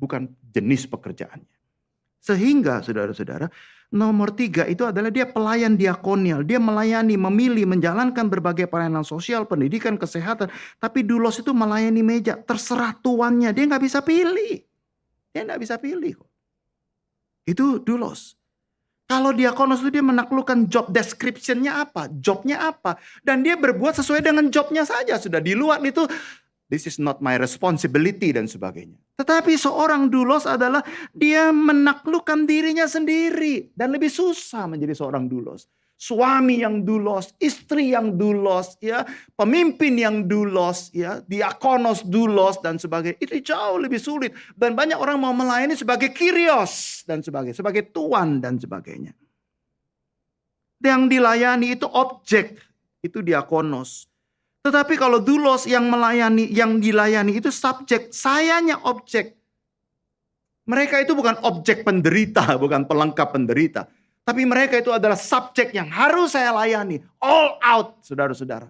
[SPEAKER 4] Bukan jenis pekerjaannya. Sehingga saudara-saudara, nomor 3 itu adalah dia pelayan diakonial. Dia melayani, memilih, menjalankan berbagai pelayanan sosial, pendidikan, kesehatan. Tapi doulos itu melayani meja, terserah tuannya. Dia nggak bisa pilih. Dia nggak bisa pilih. Itu doulos. Kalau diakonos itu dia menaklukkan job description-nya apa, jobnya apa. Dan dia berbuat sesuai dengan jobnya saja. Sudah di luar itu, this is not my responsibility dan sebagainya. Tetapi seorang doulos adalah dia menaklukkan dirinya sendiri. Dan lebih susah menjadi seorang doulos. Suami yang doulos, istri yang doulos, ya, pemimpin yang doulos, ya, diakonos doulos dan sebagainya. Itu jauh lebih sulit. Dan banyak orang mau melayani sebagai kyrios dan sebagainya, sebagai tuan dan sebagainya. Yang dilayani itu objek, itu diakonos. Tetapi kalau doulos yang melayani, yang dilayani itu subjek, sayanya objek. Mereka itu bukan objek penderita, bukan pelengkap penderita. Tapi mereka itu adalah subjek yang harus saya layani. All out, saudara-saudara.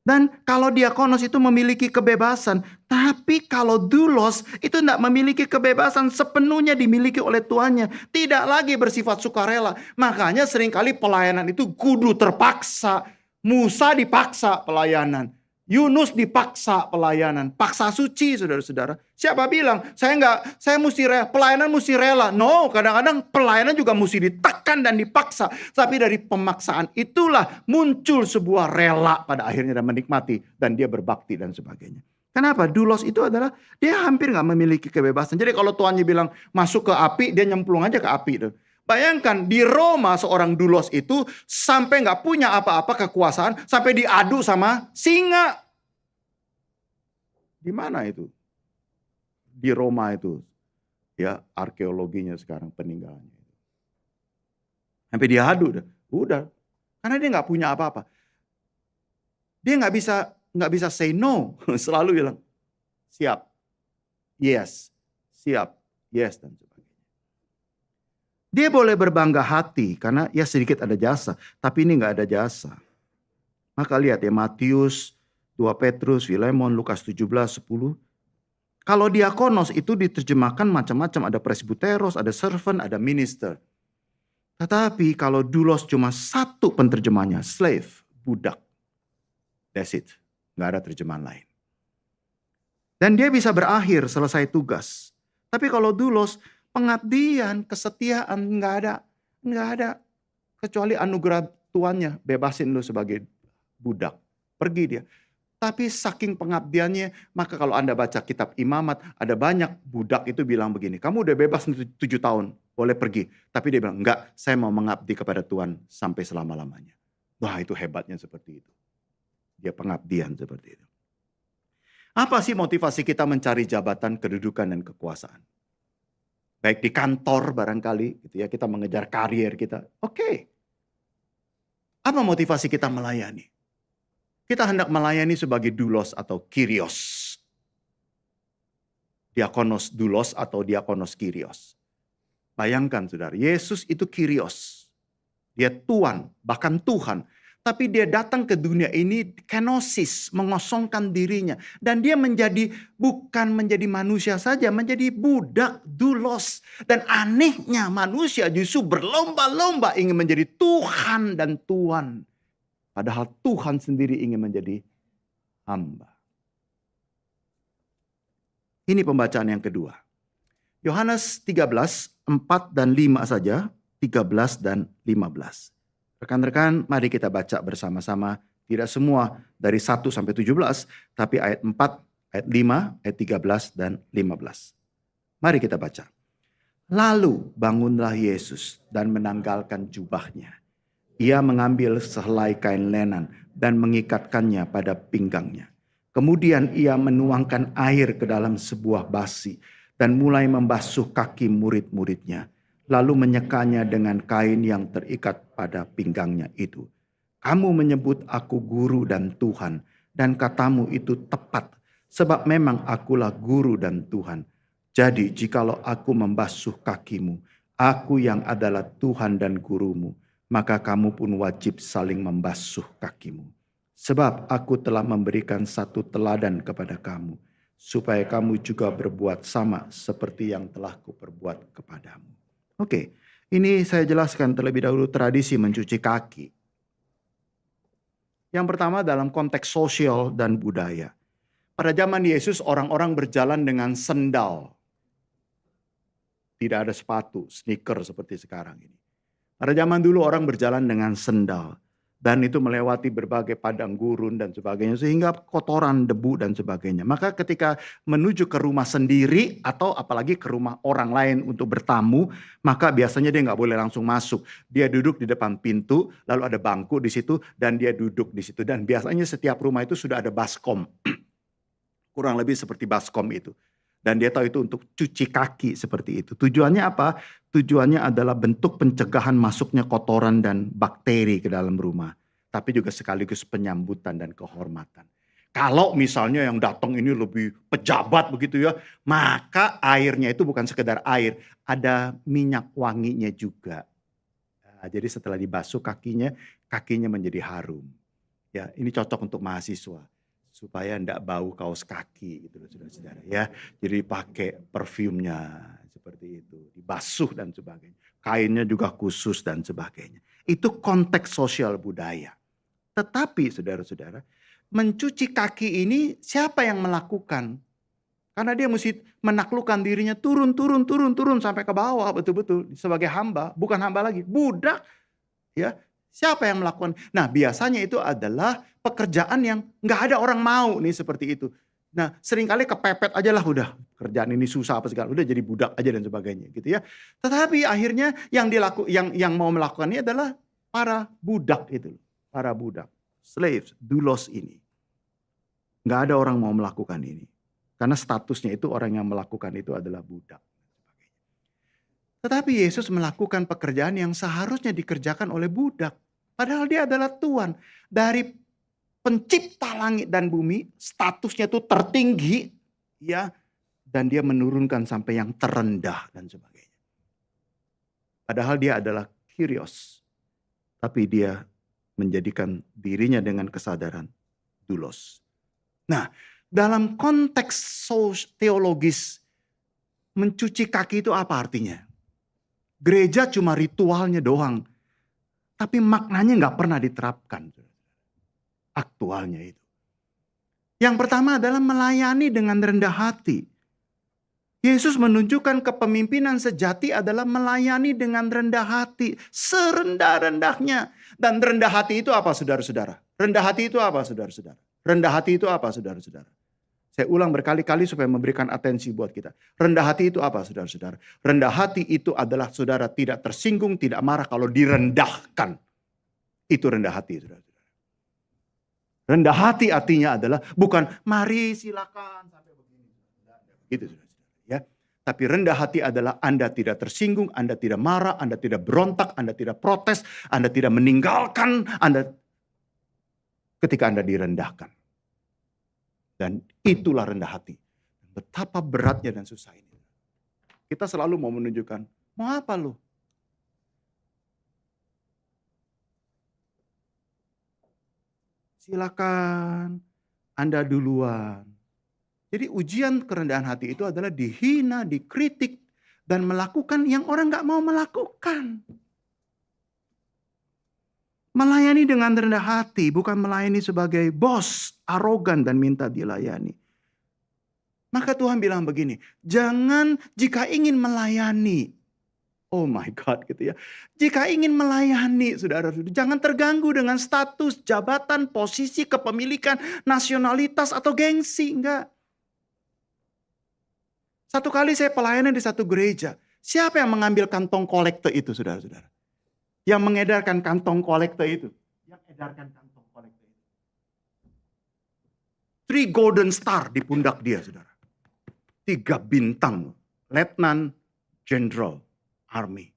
[SPEAKER 4] Dan kalau diakonos itu memiliki kebebasan. Tapi kalau doulos itu tidak memiliki kebebasan, sepenuhnya dimiliki oleh tuannya. Tidak lagi bersifat sukarela. Makanya seringkali pelayanan itu kudu terpaksa. Musa dipaksa pelayanan. Yunus dipaksa pelayanan, paksa suci, saudara-saudara. Siapa bilang saya mesti rela, pelayanan mesti rela? No, kadang-kadang pelayanan juga mesti ditekan dan dipaksa. Tapi dari pemaksaan itulah muncul sebuah rela pada akhirnya dan menikmati dan dia berbakti dan sebagainya. Kenapa? Doulos itu adalah dia hampir nggak memiliki kebebasan. Jadi kalau tuannya bilang masuk ke api, dia nyemplung aja ke api itu. Bayangkan di Roma seorang doulos itu sampai nggak punya apa-apa kekuasaan, sampai diadu sama singa. Di mana itu? Di Roma itu, ya arkeologinya sekarang peninggalannya. Sampai diadu, udah, karena dia nggak punya apa-apa. Dia nggak bisa say no, selalu bilang siap, yes, siap, yes dan sebagainya. Dia boleh berbangga hati karena ya sedikit ada jasa. Tapi ini gak ada jasa. Maka lihat ya Matius, 2 Petrus, Filemon, Lukas 17, 10. Kalau diakonos itu diterjemahkan macam-macam. Ada presbyteros, ada servant, ada minister. Tetapi kalau doulos cuma satu penterjemahnya. Slave, budak. That's it. Gak ada terjemahan lain. Dan dia bisa berakhir selesai tugas. Tapi kalau doulos, pengabdian, kesetiaan nggak ada kecuali anugerah tuannya, bebasin lu sebagai budak, pergi dia. Tapi saking pengabdiannya, maka kalau Anda baca kitab Imamat, ada banyak budak itu bilang begini, kamu udah bebas 7 tahun, boleh pergi. Tapi dia bilang, enggak, saya mau mengabdi kepada Tuhan sampai selama-lamanya. Wah, itu hebatnya seperti itu. Dia pengabdian seperti itu. Apa sih motivasi kita mencari jabatan, kedudukan, dan kekuasaan? Baik di kantor barangkali, gitu ya, kita mengejar karier kita. Oke. Apa motivasi kita melayani? Kita hendak melayani sebagai doulos atau kyrios. Diakonos doulos atau diakonos kyrios. Bayangkan saudara, Yesus itu kyrios. Dia Tuhan, bahkan Tuhan. Tapi dia datang ke dunia ini kenosis, mengosongkan dirinya. Dan dia bukan menjadi manusia saja, menjadi budak, doulos. Dan anehnya manusia justru berlomba-lomba ingin menjadi Tuhan dan Tuhan. Padahal Tuhan sendiri ingin menjadi hamba. Ini pembacaan yang kedua. Yohanes 13, 4 dan 5 saja, 13 dan 15. Rekan-rekan, mari kita baca bersama-sama. Tidak semua dari 1 sampai 17, tapi ayat 4, ayat 5, ayat 13 dan 15. Mari kita baca. Lalu bangunlah Yesus dan menanggalkan jubahnya. Ia mengambil sehelai kain lenan dan mengikatkannya pada pinggangnya. Kemudian ia menuangkan air ke dalam sebuah basi dan mulai membasuh kaki murid-muridnya. Lalu menyekanya dengan kain yang terikat pada pinggangnya itu. Kamu menyebut aku guru dan Tuhan, dan katamu itu tepat, sebab memang akulah guru dan Tuhan. Jadi jikalau aku membasuh kakimu, aku yang adalah Tuhan dan gurumu, maka kamu pun wajib saling membasuh kakimu. Sebab aku telah memberikan satu teladan kepada kamu, supaya kamu juga berbuat sama seperti yang telah kuperbuat kepadamu. Oke, ini saya jelaskan terlebih dahulu tradisi mencuci kaki. Yang pertama dalam konteks sosial dan budaya. Pada zaman Yesus orang-orang berjalan dengan sendal. Tidak ada sepatu, sneaker seperti sekarang ini. Pada zaman dulu orang berjalan dengan sendal. Dan itu melewati berbagai padang gurun dan sebagainya. Sehingga kotoran, debu dan sebagainya. Maka ketika menuju ke rumah sendiri atau apalagi ke rumah orang lain untuk bertamu. Maka biasanya dia nggak boleh langsung masuk. Dia duduk di depan pintu, lalu ada bangku di situ dan dia duduk di situ. Dan biasanya setiap rumah itu sudah ada baskom. Kurang lebih seperti baskom itu. Dan dia tahu itu untuk cuci kaki seperti itu. Tujuannya apa? Tujuannya adalah bentuk pencegahan masuknya kotoran dan bakteri ke dalam rumah. Tapi juga sekaligus penyambutan dan kehormatan. Kalau misalnya yang datang ini lebih pejabat begitu ya. Maka airnya itu bukan sekedar air. Ada minyak wanginya juga. Nah, jadi setelah dibasuh kakinya menjadi harum. Ya, ini cocok untuk mahasiswa. Supaya tidak bau kaos kaki gitu loh saudara-saudara ya. Jadi pakai perfumnya seperti itu, dibasuh dan sebagainya. Kainnya juga khusus dan sebagainya. Itu konteks sosial budaya. Tetapi saudara-saudara, mencuci kaki ini siapa yang melakukan? Karena dia mesti menaklukkan dirinya turun sampai ke bawah betul-betul sebagai hamba, bukan hamba lagi, budak ya. Siapa yang melakukan? Nah biasanya itu adalah pekerjaan yang nggak ada orang mau nih seperti itu. Nah seringkali kepepet aja lah udah. Kerjaan ini susah apa segala. Udah jadi budak aja dan sebagainya gitu ya. Tetapi akhirnya yang mau melakukannya adalah para budak itu. Para budak. Slaves, doulos ini. Nggak ada orang mau melakukan ini. Karena statusnya itu orang yang melakukan itu adalah budak. Tetapi Yesus melakukan pekerjaan yang seharusnya dikerjakan oleh budak. Padahal dia adalah Tuhan. Dari pencipta langit dan bumi, statusnya itu tertinggi. Ya, dan dia menurunkan sampai yang terendah dan sebagainya. Padahal dia adalah kyrios. Tapi dia menjadikan dirinya dengan kesadaran doulos. Nah, dalam konteks teologis, mencuci kaki itu apa artinya? Gereja cuma ritualnya doang. Tapi maknanya nggak pernah diterapkan. Aktualnya itu. Yang pertama adalah melayani dengan rendah hati. Yesus menunjukkan kepemimpinan sejati adalah melayani dengan rendah hati. Serendah-rendahnya. Dan rendah hati itu apa saudara-saudara? Rendah hati itu apa saudara-saudara? Rendah hati itu apa saudara-saudara? Saya ulang berkali-kali supaya memberikan atensi buat kita. Rendah hati itu apa saudara-saudara? Rendah hati itu adalah saudara tidak tersinggung, tidak marah kalau direndahkan. Itu rendah hati saudara-saudara. Rendah hati artinya adalah bukan mari silakan sampai begini. Gitu saudara-saudara ya. Tapi rendah hati adalah Anda tidak tersinggung, Anda tidak marah, Anda tidak berontak, Anda tidak protes, Anda tidak meninggalkan, Anda ketika Anda direndahkan. Dan itulah rendah hati. Betapa beratnya dan susah ini. Kita selalu mau menunjukkan, mau apa lu? Silakan, Anda duluan. Jadi ujian kerendahan hati itu adalah dihina, dikritik, dan melakukan yang orang gak mau melakukan. Melayani dengan rendah hati, bukan melayani sebagai bos, arogan dan minta dilayani. Maka Tuhan bilang begini, jangan jika ingin melayani, oh my God gitu ya. Jika ingin melayani, saudara-saudara, jangan terganggu dengan status, jabatan, posisi, kepemilikan, nasionalitas, atau gengsi. Enggak. Satu kali saya pelayanan di satu gereja. Siapa yang mengambil kantong kolekte itu, saudara-saudara? Yang mengedarkan kantong kolekte itu. Yang edarkan kantong kolekte itu. 3 golden star di pundak dia, saudara. 3 bintang. Letnan Jenderal Army.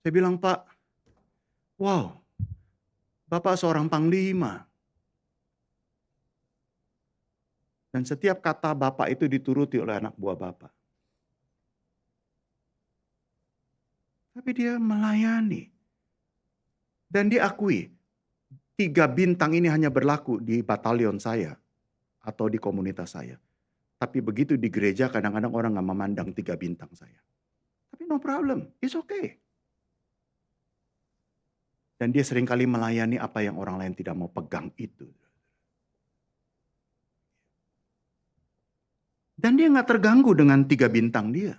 [SPEAKER 4] Saya bilang, Pak, wow, Bapak seorang panglima. Dan setiap kata Bapak itu dituruti oleh anak buah Bapak. Tapi dia melayani. Dan diakui, 3 bintang ini hanya berlaku di batalion saya. Atau di komunitas saya. Tapi begitu di gereja kadang-kadang orang gak memandang 3 bintang saya. Tapi no problem, it's okay. Dan dia seringkali melayani apa yang orang lain tidak mau pegang itu. Dan dia gak terganggu dengan 3 bintang dia.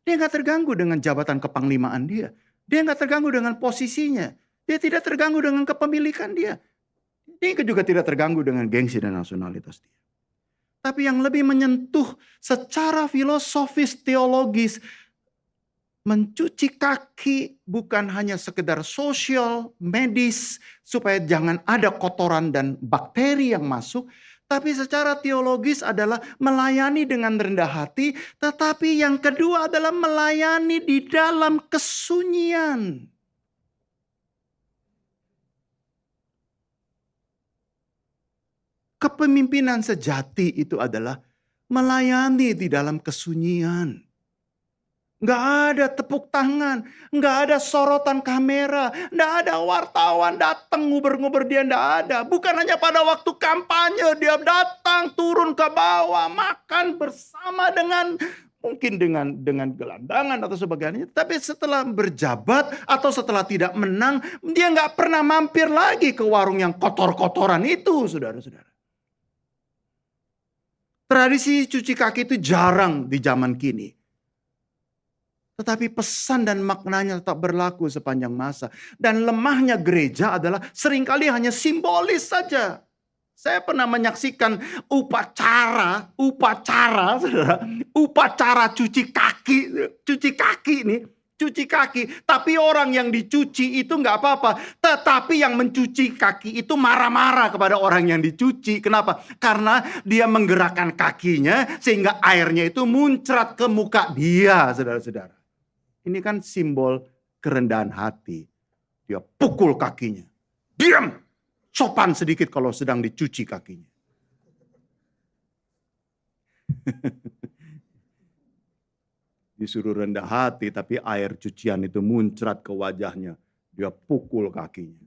[SPEAKER 4] Dia gak terganggu dengan jabatan kepanglimaan dia. Dia gak terganggu dengan posisinya. Dia tidak terganggu dengan kepemilikan dia. Dia juga tidak terganggu dengan gengsi dan nasionalitas dia. Tapi yang lebih menyentuh secara filosofis, teologis, mencuci kaki bukan hanya sekedar sosial, medis, supaya jangan ada kotoran dan bakteri yang masuk. Tapi secara teologis adalah melayani dengan rendah hati. Tetapi yang kedua adalah melayani di dalam kesunyian. Kepemimpinan sejati itu adalah melayani di dalam kesunyian. Nggak ada tepuk tangan, nggak ada sorotan kamera, nggak ada wartawan datang nguber-nguber, dia nggak ada. Bukan hanya pada waktu kampanye dia datang turun ke bawah makan bersama dengan mungkin dengan gelandangan atau sebagainya. Tapi setelah berjabat atau setelah tidak menang, dia nggak pernah mampir lagi ke warung yang kotor-kotoran itu, saudara-saudara. Tradisi cuci kaki itu jarang di zaman kini. Tetapi pesan dan maknanya tetap berlaku sepanjang masa. Dan lemahnya gereja adalah seringkali hanya simbolis saja. Saya pernah menyaksikan upacara cuci kaki nih. Cuci kaki, tapi orang yang dicuci itu nggak apa-apa. Tetapi yang mencuci kaki itu marah-marah kepada orang yang dicuci. Kenapa? Karena dia menggerakkan kakinya sehingga airnya itu muncrat ke muka dia, saudara-saudara. Ini kan simbol kerendahan hati. Dia pukul kakinya. Diam! Sopan sedikit kalau sedang dicuci kakinya. Disuruh rendah hati, tapi air cucian itu muncrat ke wajahnya. Dia pukul kakinya.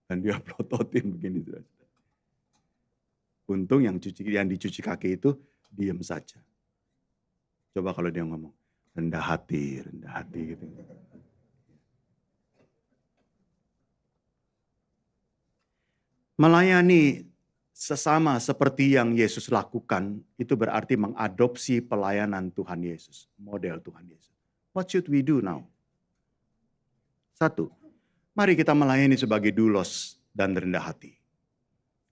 [SPEAKER 4] Dan dia pelototin begini. Untung yang dicuci kaki itu diam saja. Coba kalau dia ngomong, rendah hati gitu. Melayani sesama seperti yang Yesus lakukan, itu berarti mengadopsi pelayanan Tuhan Yesus. Model Tuhan Yesus. What should we do now? 1, mari kita melayani sebagai doulos dan rendah hati.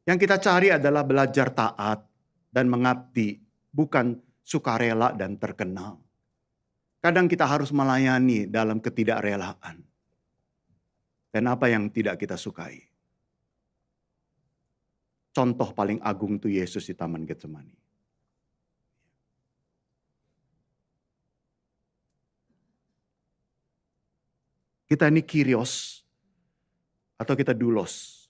[SPEAKER 4] Yang kita cari adalah belajar taat dan mengabdi, bukan sukarela dan terkenal. Kadang kita harus melayani dalam ketidakrelaan. Dan apa yang tidak kita sukai. Contoh paling agung itu Yesus di Taman Getsemani. Kita ini kyrios atau kita doulos.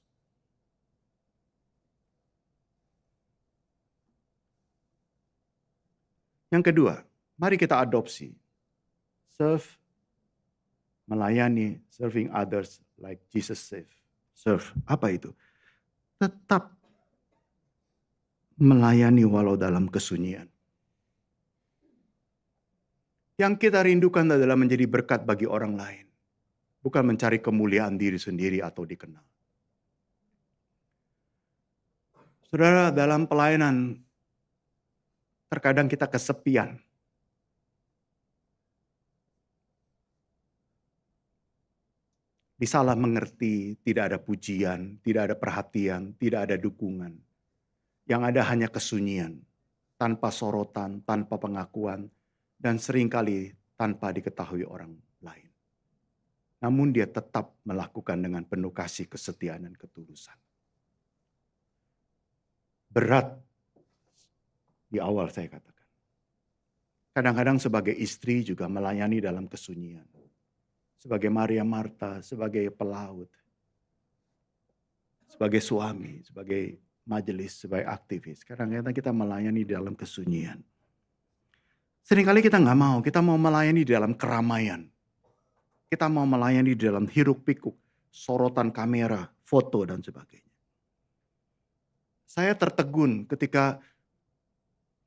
[SPEAKER 4] Yang kedua, mari kita adopsi. Serve, melayani, serving others like Jesus serve. Apa itu? Tetap melayani walau dalam kesunyian. Yang kita rindukan adalah menjadi berkat bagi orang lain. Bukan mencari kemuliaan diri sendiri atau dikenal. Saudara, dalam pelayanan terkadang kita kesepian. Disalah mengerti, tidak ada pujian, tidak ada perhatian, tidak ada dukungan. Yang ada hanya kesunyian, tanpa sorotan, tanpa pengakuan, dan seringkali tanpa diketahui orang lain. Namun dia tetap melakukan dengan penuh kasih, kesetiaan, dan ketulusan. Berat di awal saya katakan. Kadang-kadang sebagai istri juga melayani dalam kesunyian. Sebagai Maria Marta, sebagai pelaut. Sebagai suami, sebagai majelis, sebagai aktivis. Kadang-kadang kita melayani dalam kesunyian. Seringkali kita nggak mau, kita mau melayani di dalam keramaian. Kita mau melayani di dalam hiruk pikuk, sorotan kamera, foto, dan sebagainya. Saya tertegun ketika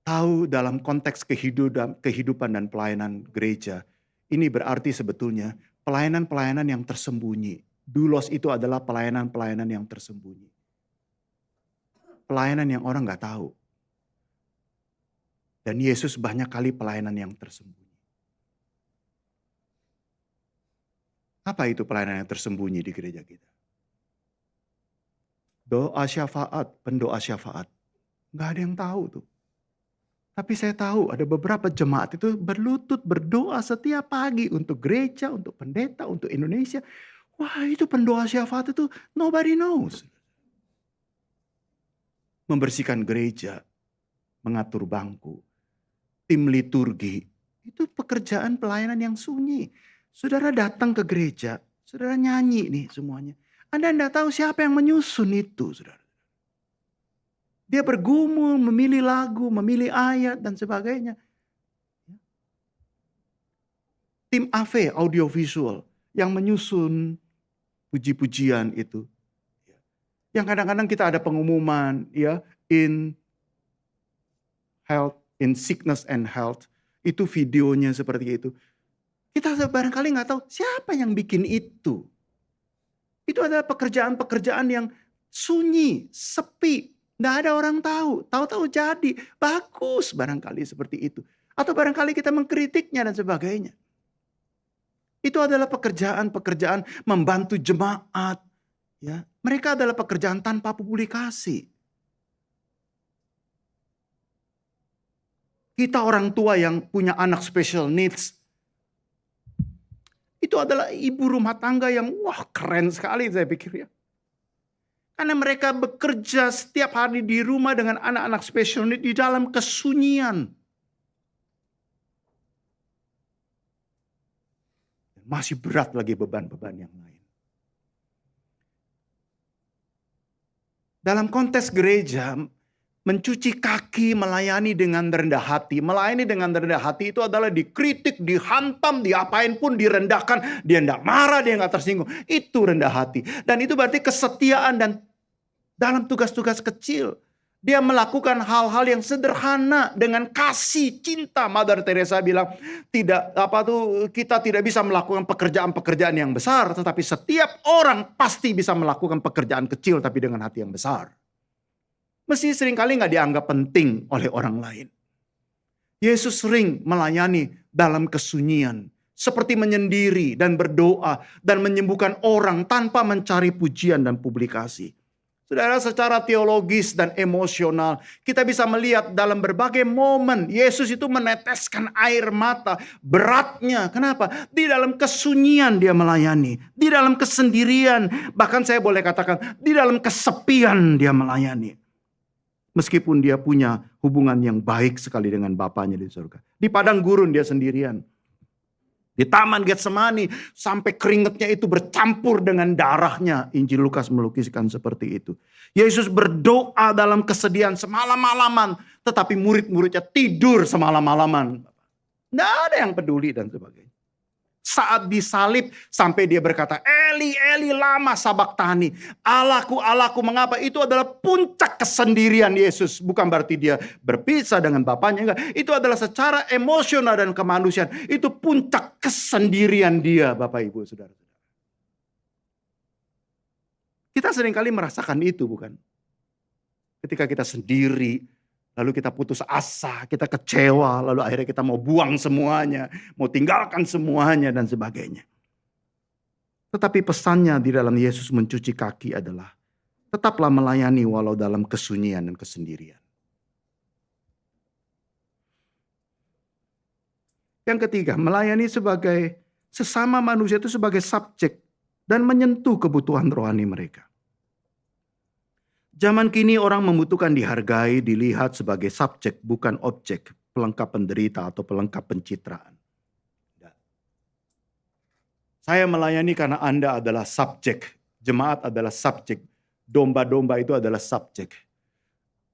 [SPEAKER 4] tahu dalam konteks kehidupan dan pelayanan gereja, ini berarti sebetulnya pelayanan-pelayanan yang tersembunyi. Doulos itu adalah pelayanan-pelayanan yang tersembunyi. Pelayanan yang orang nggak tahu. Dan Yesus banyak kali pelayanan yang tersembunyi. Apa itu pelayanan yang tersembunyi di gereja kita? Doa syafaat, pendoa syafaat. Nggak ada yang tahu tuh. Tapi saya tahu ada beberapa jemaat itu berlutut berdoa setiap pagi untuk gereja, untuk pendeta, untuk Indonesia. Wah, itu pendoa syafaat itu nobody knows. Membersihkan gereja, mengatur bangku, tim liturgi, itu pekerjaan pelayanan yang sunyi. Saudara datang ke gereja, saudara nyanyi nih semuanya. Anda tidak tahu siapa yang menyusun itu, saudara. Dia bergumul, memilih lagu, memilih ayat, dan sebagainya. Tim AV, audiovisual, yang menyusun puji-pujian itu. Yang kadang-kadang kita ada pengumuman, ya, in health, in sickness and health. Itu videonya seperti itu. Kita barangkali nggak tahu siapa yang bikin itu. Itu adalah pekerjaan-pekerjaan yang sunyi, sepi. Nggak ada orang tahu. Tahu-tahu jadi. Bagus barangkali seperti itu. Atau barangkali kita mengkritiknya dan sebagainya. Itu adalah pekerjaan-pekerjaan membantu jemaat. Ya, mereka adalah pekerjaan tanpa publikasi. Kita orang tua yang punya anak special needs. Itu adalah ibu rumah tangga yang wah keren sekali saya pikir ya. Karena mereka bekerja setiap hari di rumah dengan anak-anak special need di dalam kesunyian. Masih berat lagi beban-beban yang lain. Dalam konteks gereja, mencuci kaki, melayani dengan rendah hati. Melayani dengan rendah hati itu adalah dikritik, dihantam, diapain pun direndahkan. Dia tidak marah, dia nggak tersinggung. Itu rendah hati. Dan itu berarti kesetiaan dan dalam tugas-tugas kecil. Dia melakukan hal-hal yang sederhana dengan kasih, cinta. Mother Teresa bilang, kita tidak bisa melakukan pekerjaan-pekerjaan yang besar. Tetapi setiap orang pasti bisa melakukan pekerjaan kecil tapi dengan hati yang besar. Mesti seringkali nggak dianggap penting oleh orang lain. Yesus sering melayani dalam kesunyian. Seperti menyendiri dan berdoa dan menyembuhkan orang tanpa mencari pujian dan publikasi. Saudara, secara teologis dan emosional kita bisa melihat dalam berbagai momen Yesus itu meneteskan air mata. Beratnya, kenapa? Di dalam kesunyian dia melayani. Di dalam kesendirian, bahkan saya boleh katakan di dalam kesepian dia melayani. Meskipun dia punya hubungan yang baik sekali dengan Bapanya di surga. Di padang gurun dia sendirian. Di Taman Getsemani sampai keringatnya itu bercampur dengan darahnya. Injil Lukas melukiskan seperti itu. Yesus berdoa dalam kesedihan semalam-malaman. Tetapi murid-muridnya tidur semalam-malaman. Nggak ada yang peduli dan sebagainya. Saat disalib sampai dia berkata, Eli, Eli, lama sabaktani. Allahku, Allahku, mengapa? Itu adalah puncak kesendirian Yesus. Bukan berarti dia berpisah dengan Bapaknya. Enggak. Itu adalah secara emosional dan kemanusiaan. Itu puncak kesendirian dia, Bapak, Ibu, Saudara. Kita seringkali merasakan itu, bukan? Ketika kita sendiri, lalu kita putus asa, kita kecewa, lalu akhirnya kita mau buang semuanya, mau tinggalkan semuanya dan sebagainya. Tetapi pesannya di dalam Yesus mencuci kaki adalah tetaplah melayani walau dalam kesunyian dan kesendirian. Yang ketiga, melayani sebagai sesama manusia itu sebagai subjek dan menyentuh kebutuhan rohani mereka. Zaman kini orang membutuhkan dihargai, dilihat sebagai subjek, bukan objek, pelengkap penderita atau pelengkap pencitraan. Saya melayani karena Anda adalah subjek, jemaat adalah subjek, domba-domba itu adalah subjek.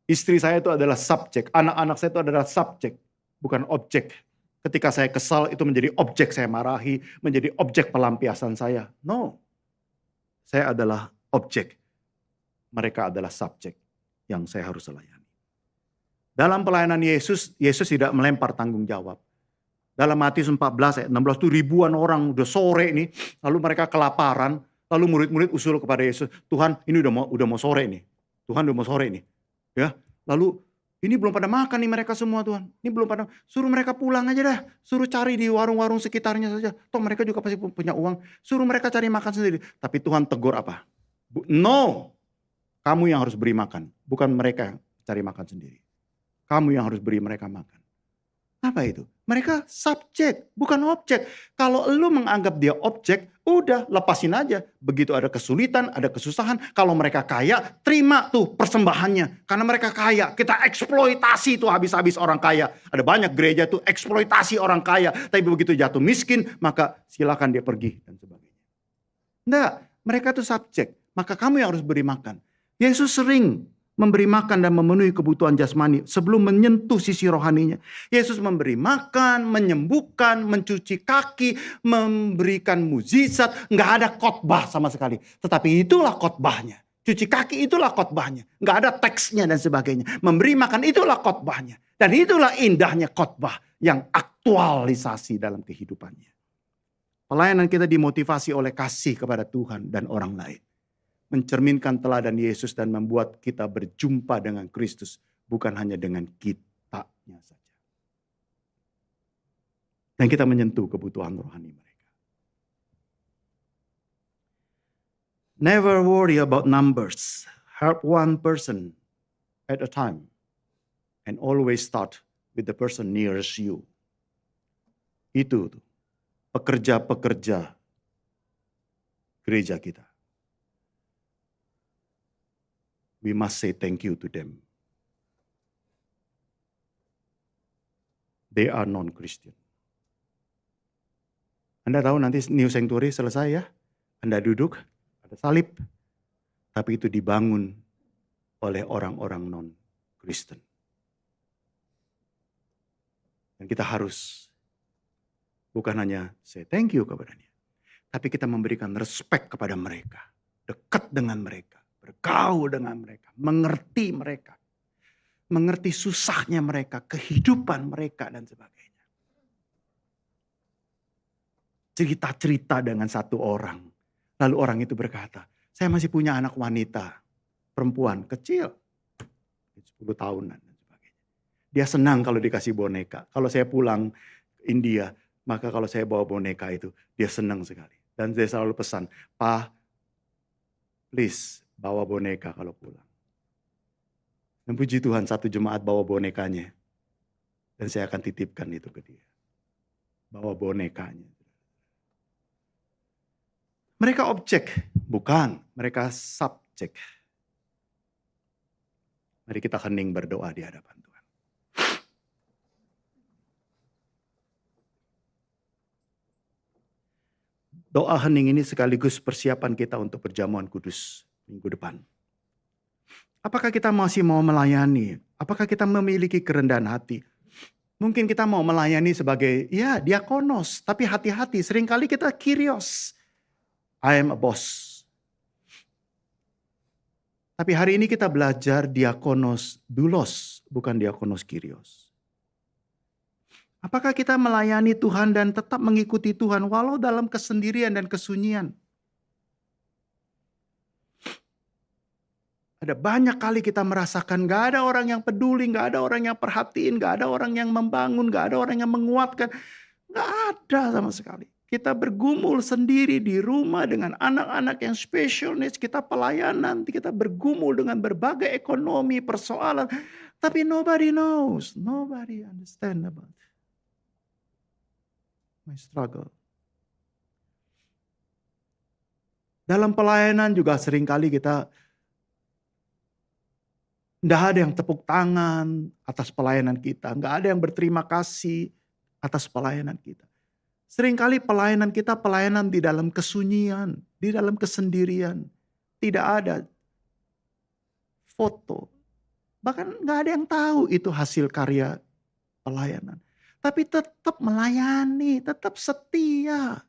[SPEAKER 4] Istri saya itu adalah subjek, anak-anak saya itu adalah subjek, bukan objek. Ketika saya kesal itu menjadi objek saya marahi, menjadi objek pelampiasan saya. No, saya adalah objek. Mereka adalah subjek yang saya harus layani. Dalam pelayanan Yesus, Yesus tidak melempar tanggung jawab. Dalam Matius 14 ayat 16 itu ribuan orang udah sore nih, lalu mereka kelaparan, lalu murid-murid usul kepada Yesus, Tuhan ini udah mau sore nih. Tuhan udah mau sore nih. Ya, lalu ini belum pada makan nih mereka semua Tuhan. Ini belum pada, suruh mereka pulang aja dah. Suruh cari di warung-warung sekitarnya saja. Toh mereka juga pasti punya uang. Suruh mereka cari makan sendiri. Tapi Tuhan tegur apa? No. Kamu yang harus beri makan, bukan mereka yang cari makan sendiri. Kamu yang harus beri mereka makan. Apa itu? Mereka subjek, bukan objek. Kalau lu menganggap dia objek, udah lepasin aja. Begitu ada kesulitan, ada kesusahan. Kalau mereka kaya, terima tuh persembahannya. Karena mereka kaya, kita eksploitasi tuh habis-habis orang kaya. Ada banyak gereja tuh eksploitasi orang kaya. Tapi begitu jatuh miskin, maka silakan dia pergi dan sebagainya. Enggak, mereka tuh subjek. Maka kamu yang harus beri makan. Yesus sering memberi makan dan memenuhi kebutuhan jasmani sebelum menyentuh sisi rohaninya. Yesus memberi makan, menyembuhkan, mencuci kaki, memberikan mukjizat. Nggak ada khotbah sama sekali. Tetapi itulah khotbahnya. Cuci kaki itulah khotbahnya. Nggak ada teksnya dan sebagainya. Memberi makan itulah khotbahnya. Dan itulah indahnya khotbah yang aktualisasi dalam kehidupannya. Pelayanan kita dimotivasi oleh kasih kepada Tuhan dan orang lain. Mencerminkan teladan Yesus dan membuat kita berjumpa dengan Kristus. Bukan hanya dengan kitanya saja. Dan kita menyentuh kebutuhan rohani mereka. Never worry about numbers. Help one person at a time. And always start with the person nearest you. Itu pekerja-pekerja gereja kita. We must say thank you to them. They are non-Christian. Anda tahu nanti New Sanctuary selesai ya. Anda duduk, ada salib. Tapi itu dibangun oleh orang-orang non-Kristen. Dan kita harus bukan hanya say thank you kepada dia. Tapi kita memberikan respect kepada mereka. Dekat dengan mereka. Bergaul dengan mereka, mengerti mereka, mengerti susahnya mereka, kehidupan mereka dan sebagainya. Cerita-cerita dengan satu orang, lalu orang itu berkata, saya masih punya anak wanita, perempuan kecil, 10 tahunan dan sebagainya. Dia senang kalau dikasih boneka. Kalau saya pulang India, maka kalau saya bawa boneka itu, dia senang sekali. Dan dia selalu pesan, Pak, please, bawa boneka kalau pulang. Dan puji Tuhan satu jemaat bawa bonekanya. Dan saya akan titipkan itu ke dia. Bawa bonekanya. Mereka objek, bukan. Mereka subjek. Mari kita hening berdoa di hadapan Tuhan. Doa hening ini sekaligus persiapan kita untuk perjamuan kudus minggu depan. Apakah kita masih mau melayani? Apakah kita memiliki kerendahan hati? Mungkin kita mau melayani sebagai diakonos, tapi hati-hati, seringkali kita kyrios. I am a boss. Tapi hari ini kita belajar diakonos doulos, bukan diakonos kyrios. Apakah kita melayani Tuhan dan tetap mengikuti Tuhan walau dalam kesendirian dan kesunyian? Ada banyak kali kita merasakan gak ada orang yang peduli, gak ada orang yang perhatiin, gak ada orang yang membangun, gak ada orang yang menguatkan. Gak ada sama sekali. Kita bergumul sendiri di rumah dengan anak-anak yang special needs. Kita pelayanan, kita bergumul dengan berbagai ekonomi, persoalan. Tapi nobody knows, nobody understand about my struggle. Dalam pelayanan juga seringkali kita tidak ada yang tepuk tangan atas pelayanan kita. Nggak ada yang berterima kasih atas pelayanan kita. Seringkali pelayanan kita pelayanan di dalam kesunyian, di dalam kesendirian. Tidak ada foto. Bahkan nggak ada yang tahu itu hasil karya pelayanan. Tapi tetap melayani, tetap setia.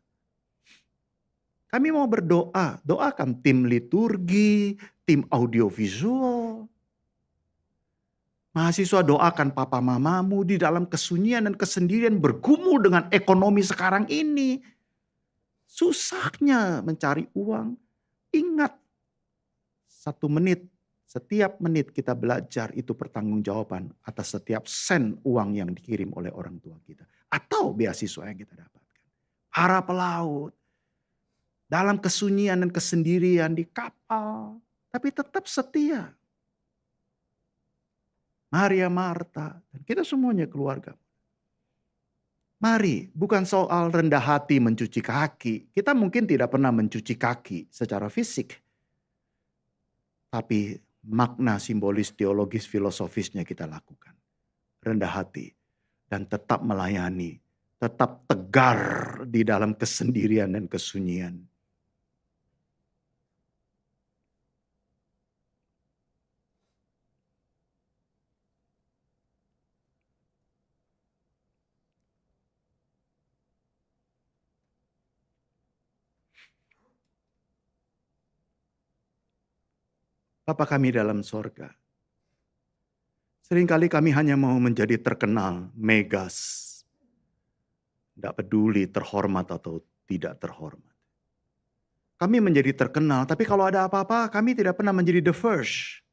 [SPEAKER 4] Kami mau berdoa, doakan tim liturgi, tim audiovisual. Mahasiswa doakan papa mamamu di dalam kesunyian dan kesendirian bergumul dengan ekonomi sekarang ini. Susahnya mencari uang. Ingat, 1 menit, setiap menit kita belajar itu pertanggungjawaban atas setiap sen uang yang dikirim oleh orang tua kita. Atau beasiswa yang kita dapatkan. Para pelaut, dalam kesunyian dan kesendirian di kapal. Tapi tetap setia. Maria, Marta, dan kita semuanya keluarga. Mari, bukan soal rendah hati mencuci kaki. Kita mungkin tidak pernah mencuci kaki secara fisik. Tapi makna simbolis, teologis, filosofisnya kita lakukan. Rendah hati dan tetap melayani. Tetap tegar di dalam kesendirian dan kesunyian. Bapa kami dalam sorga. Seringkali kami hanya mau menjadi terkenal, megas. Tidak peduli terhormat atau tidak terhormat. Kami menjadi terkenal, tapi kalau ada apa-apa kami tidak pernah menjadi the first.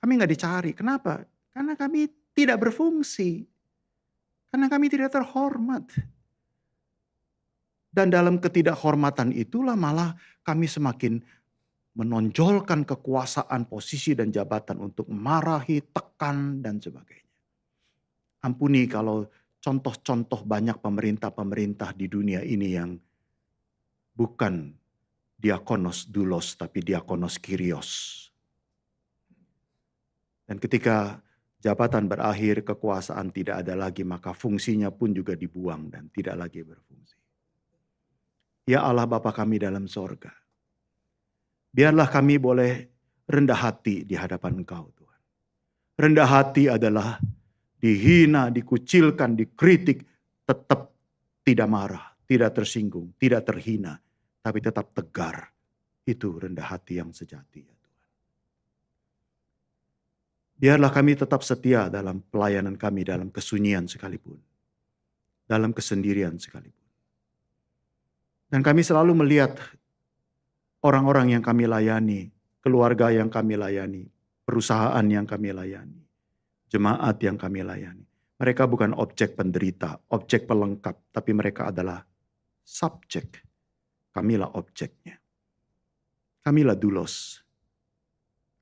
[SPEAKER 4] Kami nggak dicari. Kenapa? Karena kami tidak berfungsi. Karena kami tidak terhormat. Dan dalam ketidakhormatan itulah malah kami semakin menonjolkan kekuasaan, posisi, dan jabatan untuk marahi, tekan, dan sebagainya. Ampuni kalau contoh-contoh banyak pemerintah-pemerintah di dunia ini yang bukan diakonos doulos, tapi diakonos kyrios. Dan ketika jabatan berakhir, kekuasaan tidak ada lagi, maka fungsinya pun juga dibuang dan tidak lagi berfungsi. Ya Allah Bapa kami dalam sorga, biarlah kami boleh rendah hati di hadapan Engkau Tuhan. Rendah hati adalah dihina, dikucilkan, dikritik, tetap tidak marah, tidak tersinggung, tidak terhina, tapi tetap tegar. Itu rendah hati yang sejati ya Tuhan. Biarlah kami tetap setia dalam pelayanan kami dalam kesunyian sekalipun. Dalam kesendirian sekalipun. Dan kami selalu melihat orang-orang yang kami layani, keluarga yang kami layani, perusahaan yang kami layani, jemaat yang kami layani. Mereka bukan objek penderita, objek pelengkap, tapi mereka adalah subjek. Kamilah objeknya. Kamilah doulos.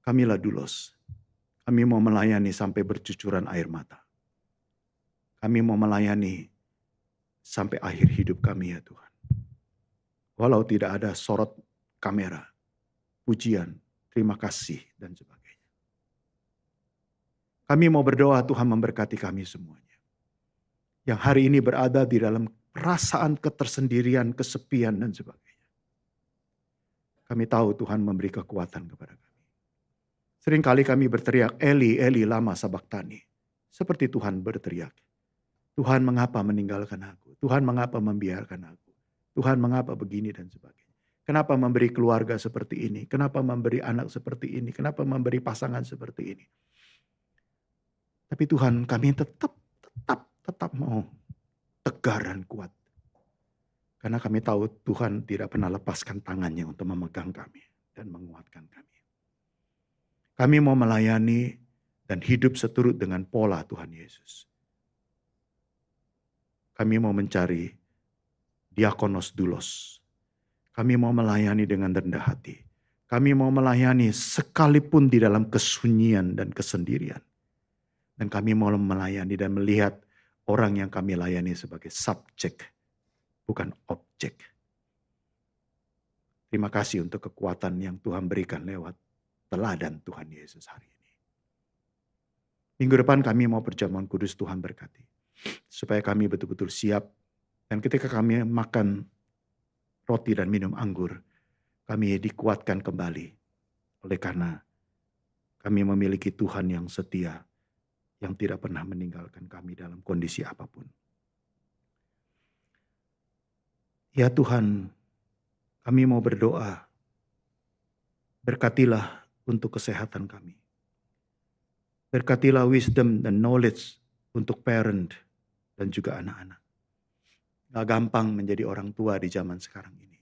[SPEAKER 4] Kamilah doulos. Kami mau melayani sampai bercucuran air mata. Kami mau melayani sampai akhir hidup kami ya Tuhan. Walau tidak ada sorot kamera, pujian, terima kasih, dan sebagainya. Kami mau berdoa Tuhan memberkati kami semuanya. Yang hari ini berada di dalam perasaan ketersendirian, kesepian, dan sebagainya. Kami tahu Tuhan memberi kekuatan kepada kami. Seringkali kami berteriak, Eli, Eli, lama sabaktani. Seperti Tuhan berteriak, Tuhan mengapa meninggalkan aku? Tuhan mengapa membiarkan aku? Tuhan mengapa begini dan sebagainya. Kenapa memberi keluarga seperti ini? Kenapa memberi anak seperti ini? Kenapa memberi pasangan seperti ini? Tapi Tuhan, kami tetap mau tegar dan kuat. Karena kami tahu Tuhan tidak pernah lepaskan tangannya untuk memegang kami dan menguatkan kami. Kami mau melayani dan hidup seturut dengan pola Tuhan Yesus. Kami mau mencari diakonos doulos. Kami mau melayani dengan rendah hati. Kami mau melayani sekalipun di dalam kesunyian dan kesendirian. Dan kami mau melayani dan melihat orang yang kami layani sebagai subjek, bukan objek. Terima kasih untuk kekuatan yang Tuhan berikan lewat teladan Tuhan Yesus hari ini. Minggu depan kami mau perjamuan kudus, Tuhan berkati. Supaya kami betul-betul siap. Dan ketika kami makan roti dan minum anggur, kami dikuatkan kembali. Oleh karena kami memiliki Tuhan yang setia, yang tidak pernah meninggalkan kami dalam kondisi apapun. Ya Tuhan, kami mau berdoa. Berkatilah untuk kesehatan kami. Berkatilah wisdom dan knowledge untuk parent dan juga anak-anak. Gak gampang menjadi orang tua di zaman sekarang ini.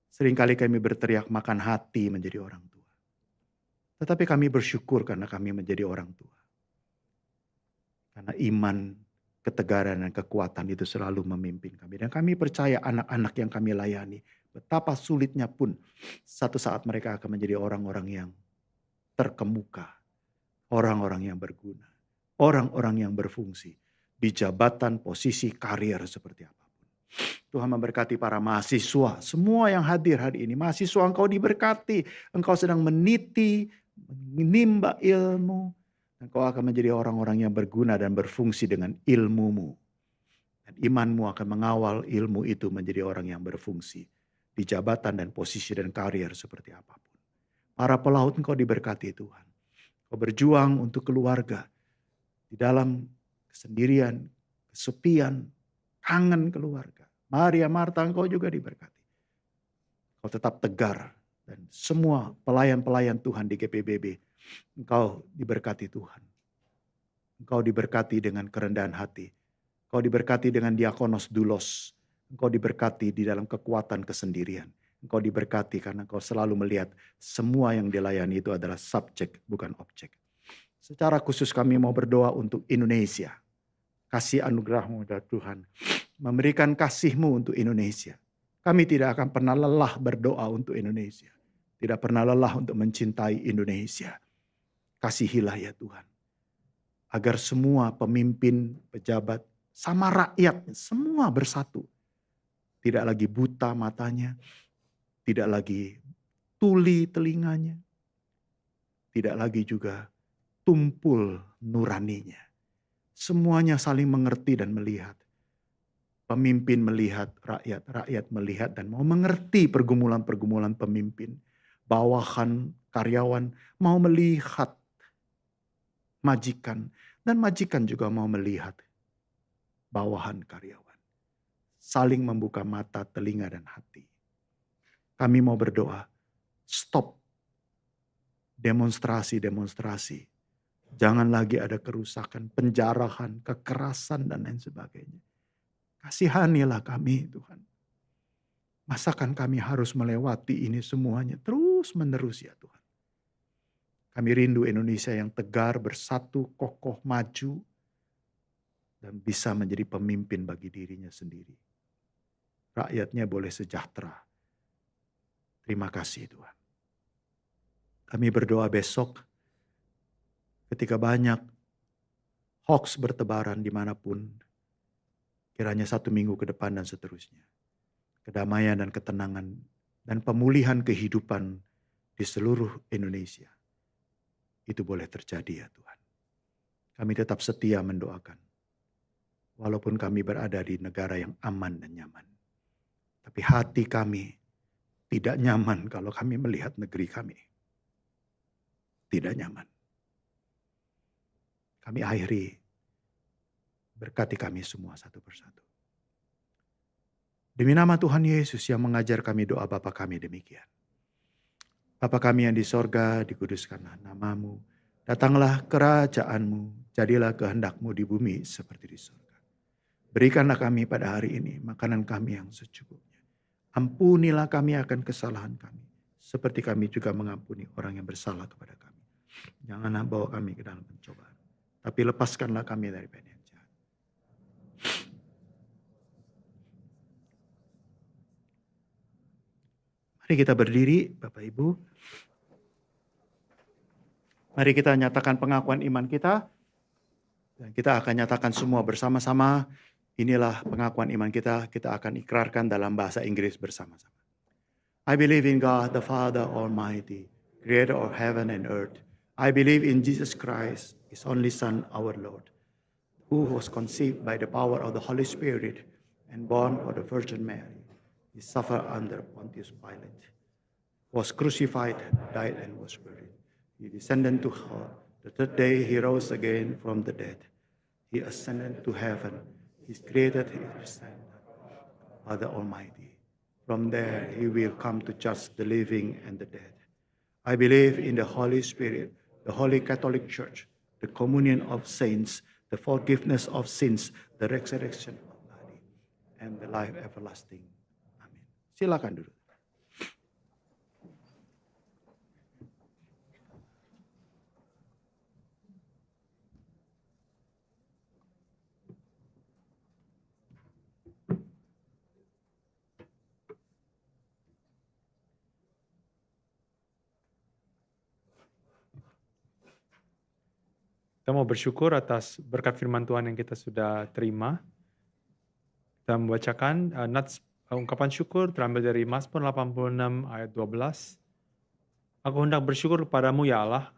[SPEAKER 4] Seringkali kami berteriak makan hati menjadi orang tua. Tetapi kami bersyukur karena kami menjadi orang tua. Karena iman, ketegaran dan kekuatan itu selalu memimpin kami. Dan kami percaya anak-anak yang kami layani, betapa sulitnya pun satu saat mereka akan menjadi orang-orang yang terkemuka. Orang-orang yang berguna. Orang-orang yang berfungsi. Di jabatan, posisi, karier seperti apapun. Tuhan memberkati para mahasiswa. Semua yang hadir hari ini. Mahasiswa engkau diberkati. Engkau sedang meniti, menimba ilmu. Engkau akan menjadi orang-orang yang berguna dan berfungsi dengan ilmumu. Dan imanmu akan mengawal ilmu itu menjadi orang yang berfungsi. Di jabatan dan posisi dan karier seperti apapun. Para pelaut engkau diberkati Tuhan. Engkau berjuang untuk keluarga. Di dalam kesendirian, kesepian, kangen keluarga. Maria, Marta engkau juga diberkati. Engkau tetap tegar. Dan semua pelayan-pelayan Tuhan di GPBB. Engkau diberkati Tuhan. Engkau diberkati dengan kerendahan hati. Engkau diberkati dengan diakonos doulos. Engkau diberkati di dalam kekuatan kesendirian. Engkau diberkati karena engkau selalu melihat semua yang dilayani itu adalah subjek bukan objek. Secara khusus kami mau berdoa untuk Indonesia. Kasih anugerah-Mu ya Tuhan. Memberikan kasih-Mu untuk Indonesia. Kami tidak akan pernah lelah berdoa untuk Indonesia. Tidak pernah lelah untuk mencintai Indonesia. Kasihilah ya Tuhan. Agar semua pemimpin, pejabat, sama rakyat, semua bersatu. Tidak lagi buta matanya. Tidak lagi tuli telinganya. Tidak lagi juga tumpul nuraninya. Semuanya saling mengerti dan melihat. Pemimpin melihat rakyat, rakyat melihat dan mau mengerti pergumulan-pergumulan pemimpin. Bawahan, karyawan mau melihat majikan. Dan majikan juga mau melihat bawahan karyawan. Saling membuka mata, telinga dan hati. Kami mau berdoa, stop demonstrasi-demonstrasi. Jangan lagi ada kerusakan, penjarahan, kekerasan dan lain sebagainya. Kasihanilah kami Tuhan. Masakan kami harus melewati ini semuanya terus menerus ya Tuhan. Kami rindu Indonesia yang tegar, bersatu, kokoh, maju. Dan bisa menjadi pemimpin bagi dirinya sendiri. Rakyatnya boleh sejahtera. Terima kasih Tuhan. Kami berdoa besok ketika banyak hoax bertebaran dimanapun. Kiranya 1 minggu ke depan dan seterusnya. Kedamaian dan ketenangan dan pemulihan kehidupan di seluruh Indonesia. Itu boleh terjadi ya Tuhan. Kami tetap setia mendoakan. walaupun kami berada di negara yang aman dan nyaman. Tapi hati kami tidak nyaman kalau kami melihat negeri kami. Tidak nyaman. Kami akhiri, berkati kami semua satu persatu. Demi nama Tuhan Yesus yang mengajar kami doa Bapa kami demikian. Bapa kami yang di sorga, dikuduskanlah namamu. Datanglah kerajaanmu, jadilah kehendak-Mu di bumi seperti di sorga. Berikanlah kami pada hari ini makanan kami yang secukupnya. Ampunilah kami akan kesalahan kami, seperti kami juga mengampuni orang yang bersalah kepada kami. Janganlah bawa kami ke dalam pencobaan, tapi lepaskanlah kami dari yang jahat. Mari kita berdiri, Bapak Ibu. Mari kita nyatakan pengakuan iman kita. Dan kita akan nyatakan semua bersama-sama. Inilah pengakuan iman kita. Kita akan ikrarkan dalam bahasa Inggris bersama-sama. I believe in God the Father Almighty, creator of heaven and earth. I believe in Jesus Christ, His only Son, our Lord, who was conceived by the power of the Holy Spirit and born of the Virgin Mary. He suffered under Pontius Pilate, was crucified, died, and was buried. He descended to hell. The third day he rose again from the dead. He ascended to heaven. He created his Son, Father Almighty. From there he will come to judge the living and the dead. I believe in the Holy Spirit, the Holy Catholic Church, the communion of saints, the forgiveness of sins, the resurrection of body, and the life everlasting. Amin. Silakan duduk.
[SPEAKER 1] Kita mau bersyukur atas berkat firman Tuhan yang kita sudah terima. Kita membacakan ungkapan syukur terambil dari Mazmur 86 ayat 12. Aku hendak bersyukur kepadamu ya Allah,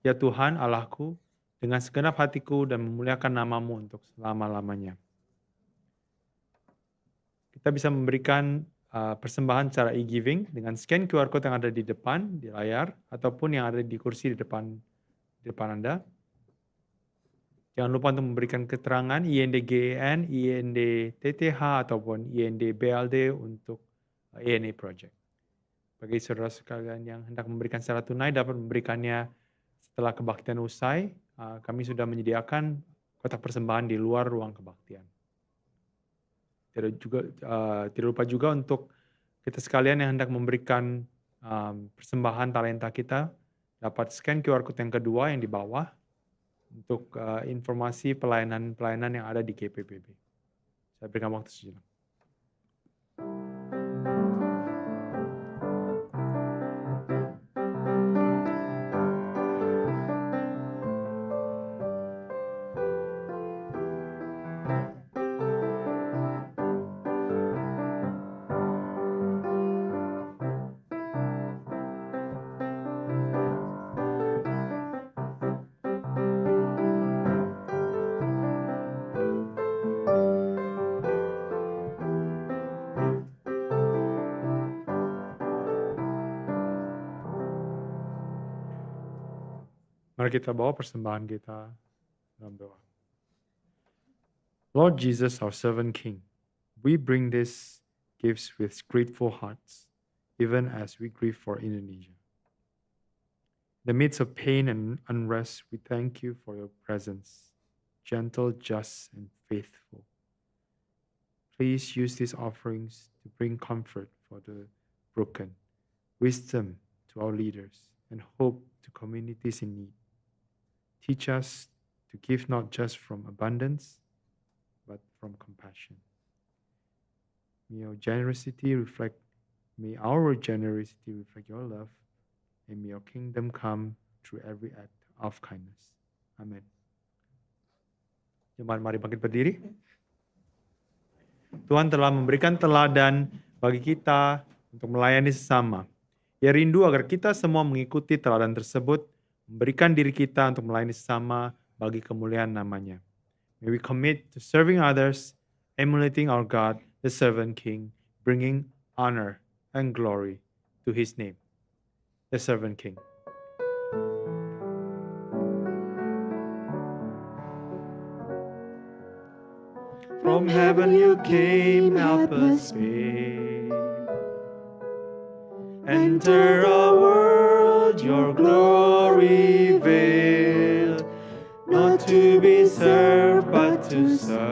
[SPEAKER 1] ya Tuhan Allahku, dengan segenap hatiku dan memuliakan namamu untuk selama-lamanya. Kita bisa memberikan persembahan secara e-giving dengan scan QR code yang ada di depan, di layar, ataupun yang ada di kursi di depan Anda. Jangan lupa untuk memberikan keterangan INDGEN, INDTTH, ataupun INDBLD untuk ENA Project. Bagi saudara sekalian yang hendak memberikan secara tunai, dapat memberikannya setelah kebaktian usai. Kami sudah menyediakan kotak persembahan di luar ruang kebaktian. Tidak lupa juga untuk kita sekalian yang hendak memberikan persembahan talenta kita, dapat scan QR code yang kedua yang di bawah, untuk informasi pelayanan yang ada di GPPB. Saya berikan waktu sejenak. Mari kita bawa persembahan kita dalam doa. Lord Jesus, our servant King, we bring these gifts with grateful hearts, even as we grieve for Indonesia. In the midst of pain and unrest, we thank you for your presence, gentle, just, and faithful. Please use these offerings to bring comfort for the broken, wisdom to our leaders, and hope to communities in need. Teach us to give not just from abundance, but from compassion. May our generosity reflect your love, and may your kingdom come through every act of kindness. Amen. Jemaat, mari bangkit berdiri. Tuhan telah memberikan teladan bagi kita untuk melayani sesama. Ia rindu agar kita semua mengikuti teladan tersebut, memberikan diri kita untuk melayani sesama bagi kemuliaan namanya. May we commit to serving others, emulating our God, the servant king, bringing honor and glory to his name, the servant king. From heaven you came, help us be. Enter our world, your glory veiled, not to be served, but to serve.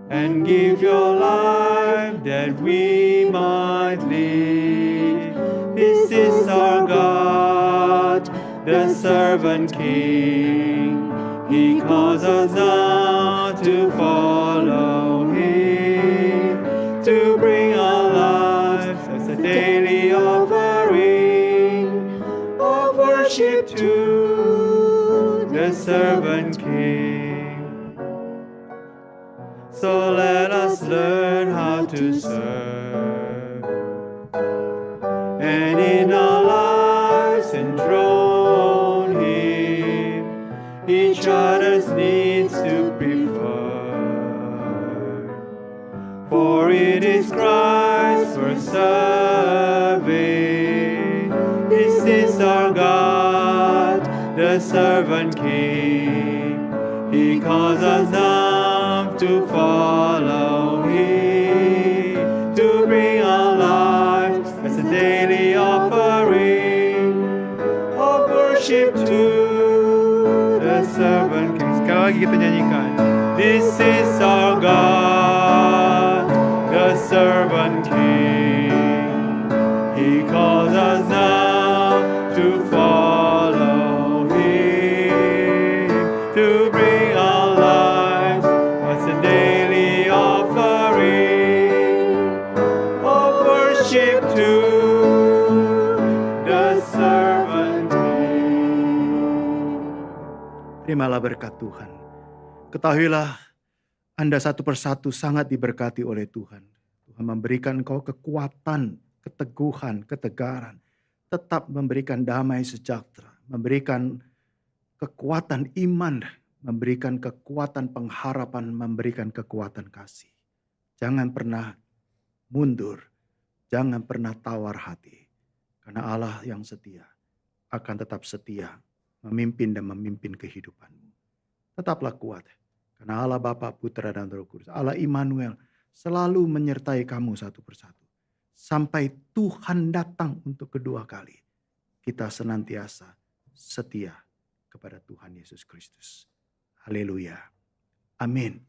[SPEAKER 1] And give your life that we might live. This is our God, the servant king. He calls us now to follow him, to bring our lives as a daily offering of worship to the servant king. So let us learn how to serve, and in our lives enthrone him, each other's needs to prefer. For it is Christ we're serving. This is our God, the servant king. He calls us now to follow him, to bring our lives as a daily offering of worship to the servant king. Sekali lagi kita nyanyikan. This is our God, the servant king. He calls us now to follow him, to bring our lives as a daily offering of worship to the servant king.
[SPEAKER 4] Terimalah berkat Tuhan. Ketahuilah Anda satu persatu sangat diberkati oleh Tuhan. Tuhan memberikan engkau kekuatan, keteguhan, ketegaran. Tetap memberikan damai sejahtera. Memberikan kekuatan iman. Memberikan kekuatan pengharapan. Memberikan kekuatan kasih. Jangan pernah mundur. Jangan pernah tawar hati. Karena Allah yang setia akan tetap setia memimpin dan memimpin kehidupanmu. Tetaplah kuat. Karena Allah Bapa, Putra dan Roh Kudus, Allah Immanuel selalu menyertai kamu satu persatu. Sampai Tuhan datang untuk kedua kali. Kita senantiasa setia kepada Tuhan Yesus Kristus. Haleluya. Amin.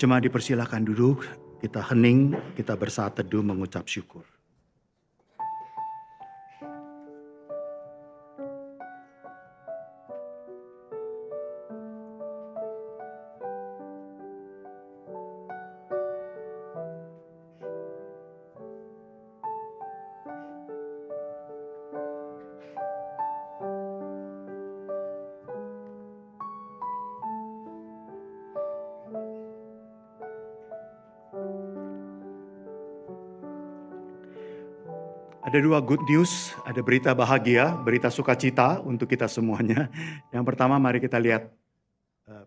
[SPEAKER 4] Jemaat dipersilakan duduk, kita hening, kita bersaat teduh mengucap syukur. Ada dua good news, ada berita bahagia, berita sukacita untuk kita semuanya. Yang pertama, mari kita lihat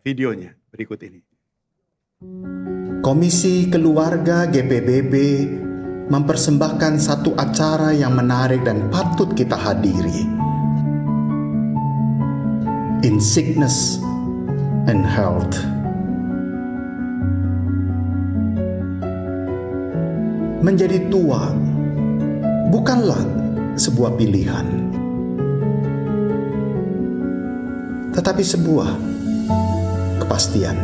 [SPEAKER 4] videonya berikut ini.
[SPEAKER 5] Komisi Keluarga GPBB mempersembahkan satu acara yang menarik dan patut kita hadiri. In Sickness and Health. Menjadi tua bukanlah sebuah pilihan, tetapi sebuah kepastian.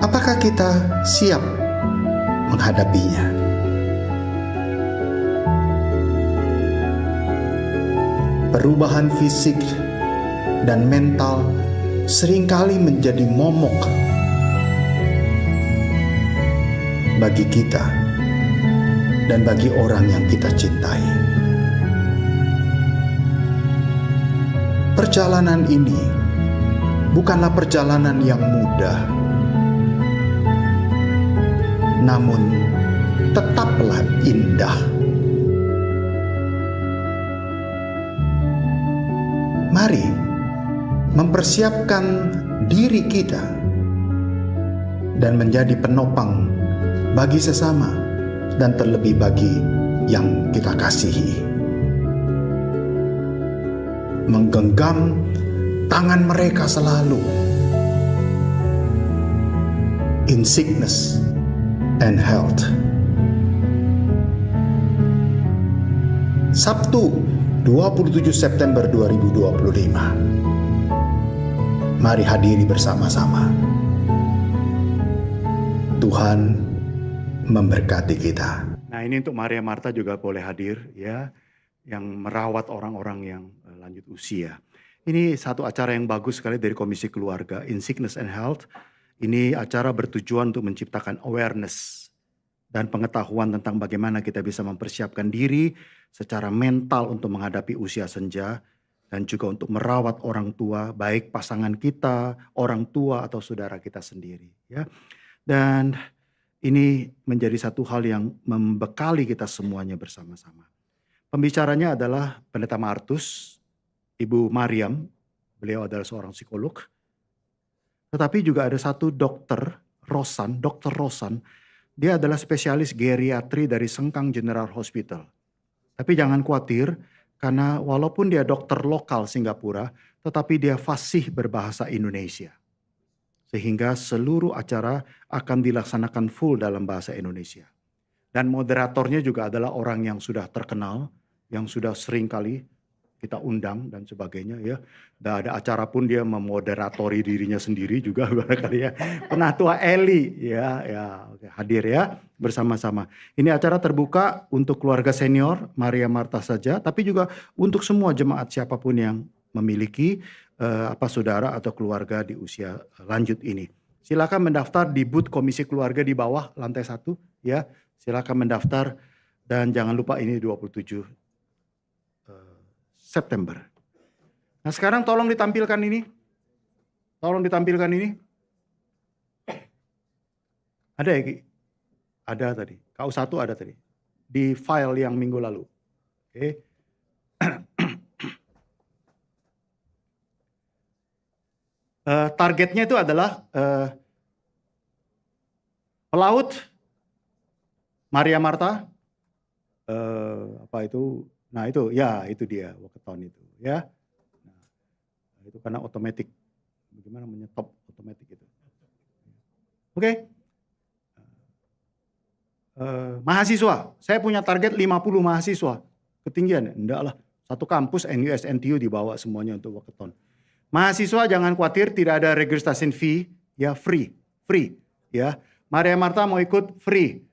[SPEAKER 5] Apakah kita siap menghadapinya? Perubahan fisik dan mental seringkali menjadi momok bagi kita dan bagi orang yang kita cintai. Perjalanan ini bukanlah perjalanan yang mudah, namun tetaplah indah. Mari mempersiapkan diri kita dan menjadi penopang bagi sesama dan terlebih bagi yang kita kasihi. Menggenggam tangan mereka selalu, in sickness and health. Sabtu 27 September 2025. Mari hadiri bersama-sama. Tuhan memberkati kita.
[SPEAKER 4] Nah, ini untuk Maria Marta juga boleh hadir ya, yang merawat orang-orang yang lanjut usia. Ini satu acara yang bagus sekali dari Komisi Keluarga, In Sickness and Health. Ini acara bertujuan untuk menciptakan awareness dan pengetahuan tentang bagaimana kita bisa mempersiapkan diri secara mental untuk menghadapi usia senja dan juga untuk merawat orang tua, baik pasangan kita, orang tua atau saudara kita sendiri ya. Dan ini menjadi satu hal yang membekali kita semuanya bersama-sama. Pembicaranya adalah Pendeta Martus, Ibu Mariam, beliau adalah seorang psikolog. Tetapi juga ada satu dokter Rosan, dia adalah spesialis geriatri dari Sengkang General Hospital. Tapi jangan khawatir, karena walaupun dia dokter lokal Singapura, tetapi dia fasih berbahasa Indonesia. Sehingga seluruh acara akan dilaksanakan full dalam bahasa Indonesia. Dan moderatornya juga adalah orang yang sudah terkenal, yang sudah sering kali kita undang dan sebagainya ya. Dan ada acara pun dia memoderatori dirinya sendiri juga barangkali ya. Penatua Eli ya oke, hadir ya bersama-sama. Ini acara terbuka untuk keluarga senior Maria Marta saja, tapi juga untuk semua jemaat siapapun yang memiliki saudara atau keluarga di usia lanjut ini. Silakan mendaftar di booth Komisi Keluarga di bawah lantai 1 ya. Silakan mendaftar dan jangan lupa ini 27 September. Nah sekarang tolong ditampilkan ini. Tolong ditampilkan ini. Ada ya Ki? Ada tadi. KU1 ada tadi. Di file yang minggu lalu. Oke. Targetnya itu adalah pelaut Maria Marta. Nah itu dia walkathon itu ya. Nah, itu karena otomatis. Bagaimana menyetop otomatis itu. Oke. Mahasiswa, saya punya target 50 mahasiswa. Ketinggian? Enggak lah. Satu kampus NUS NTU dibawa semuanya untuk walkathon. Mahasiswa jangan khawatir, tidak ada registration fee, ya free ya. Maria Marta mau ikut free.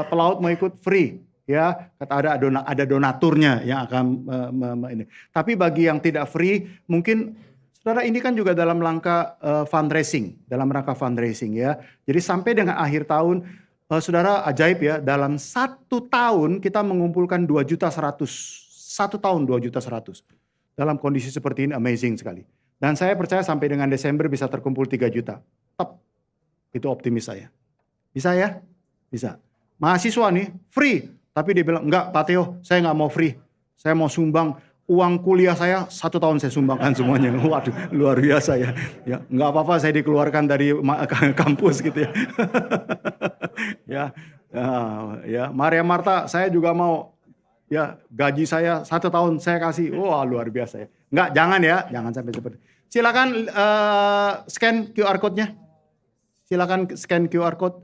[SPEAKER 4] Pelaut mau ikut free. Ya, kata ada donaturnya yang akan ini. Tapi bagi yang tidak free, mungkin saudara ini kan juga dalam rangka fundraising ya. Jadi sampai dengan akhir tahun, saudara ajaib ya, dalam 1 tahun kita mengumpulkan 2.100.000. 1 tahun 2.100.000. Dalam kondisi seperti ini amazing sekali. Dan saya percaya sampai dengan Desember bisa terkumpul 3 juta. Top. Itu optimis saya. Bisa ya? Bisa. Mahasiswa nih free. Tapi dia bilang, enggak Pak Theo, saya enggak mau free. Saya mau sumbang uang kuliah saya 1 tahun saya sumbangkan semuanya. Waduh, luar biasa ya. Ya, enggak apa-apa saya dikeluarkan dari kampus gitu ya. Ya, Maria Marta, saya juga mau ya gaji saya 1 tahun saya kasih. Wah, luar biasa ya. Enggak, jangan sampai seperti. Silakan scan QR code-nya. Silakan scan QR code.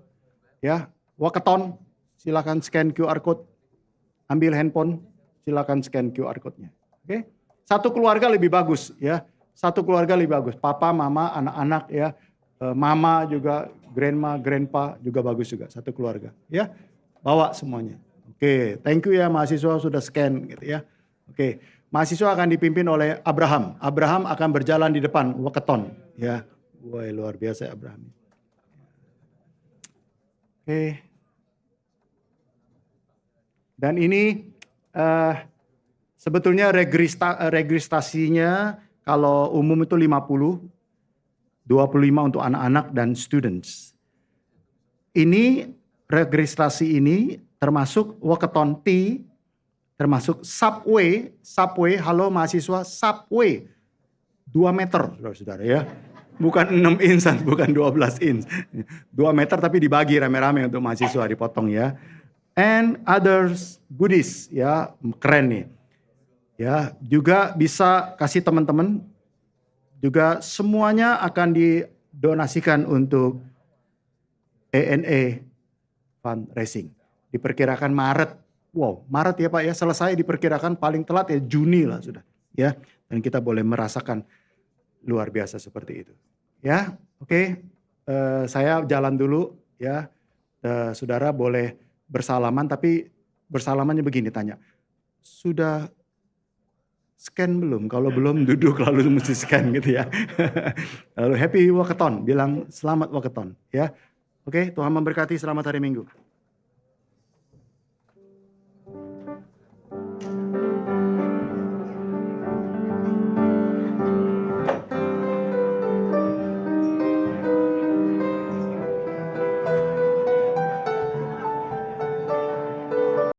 [SPEAKER 4] Ya, walkathon. Silakan scan QR code, ambil handphone, silakan scan QR code-nya. Oke, satu keluarga lebih bagus ya, satu keluarga lebih bagus. Papa, mama, anak-anak ya, mama juga, grandma, grandpa juga bagus juga, satu keluarga ya. Bawa semuanya. Oke, thank you ya mahasiswa sudah scan gitu ya. Oke, mahasiswa akan dipimpin oleh Abraham. Abraham akan berjalan di depan walkathon ya. Wah, luar biasa Abraham. Oke. Dan ini sebetulnya registrasinya kalau umum itu 50, 25 untuk anak-anak dan students. Ini registrasi ini termasuk walkathon T, termasuk subway, halo mahasiswa, subway 2 meter, saudara-saudara ya. Bukan 6 inch, bukan 12 inch. 2 meter tapi dibagi rame-rame untuk mahasiswa, dipotong ya. And others goodies, ya keren nih. Ya, juga bisa kasih teman-teman, juga semuanya akan didonasikan untuk ANA fundraising. Diperkirakan Maret. Wow, Maret ya Pak ya, selesai diperkirakan paling telat ya Juni lah sudah. Ya, dan kita boleh merasakan luar biasa seperti itu. Ya, oke. Saya jalan dulu ya. Saudara boleh bersalaman, tapi bersalamannya begini tanya. Sudah scan belum? Kalau belum duduk lalu mesti scan gitu ya. Lalu happy walkathon, bilang selamat walkathon ya. Oke, Tuhan memberkati, selamat hari Minggu.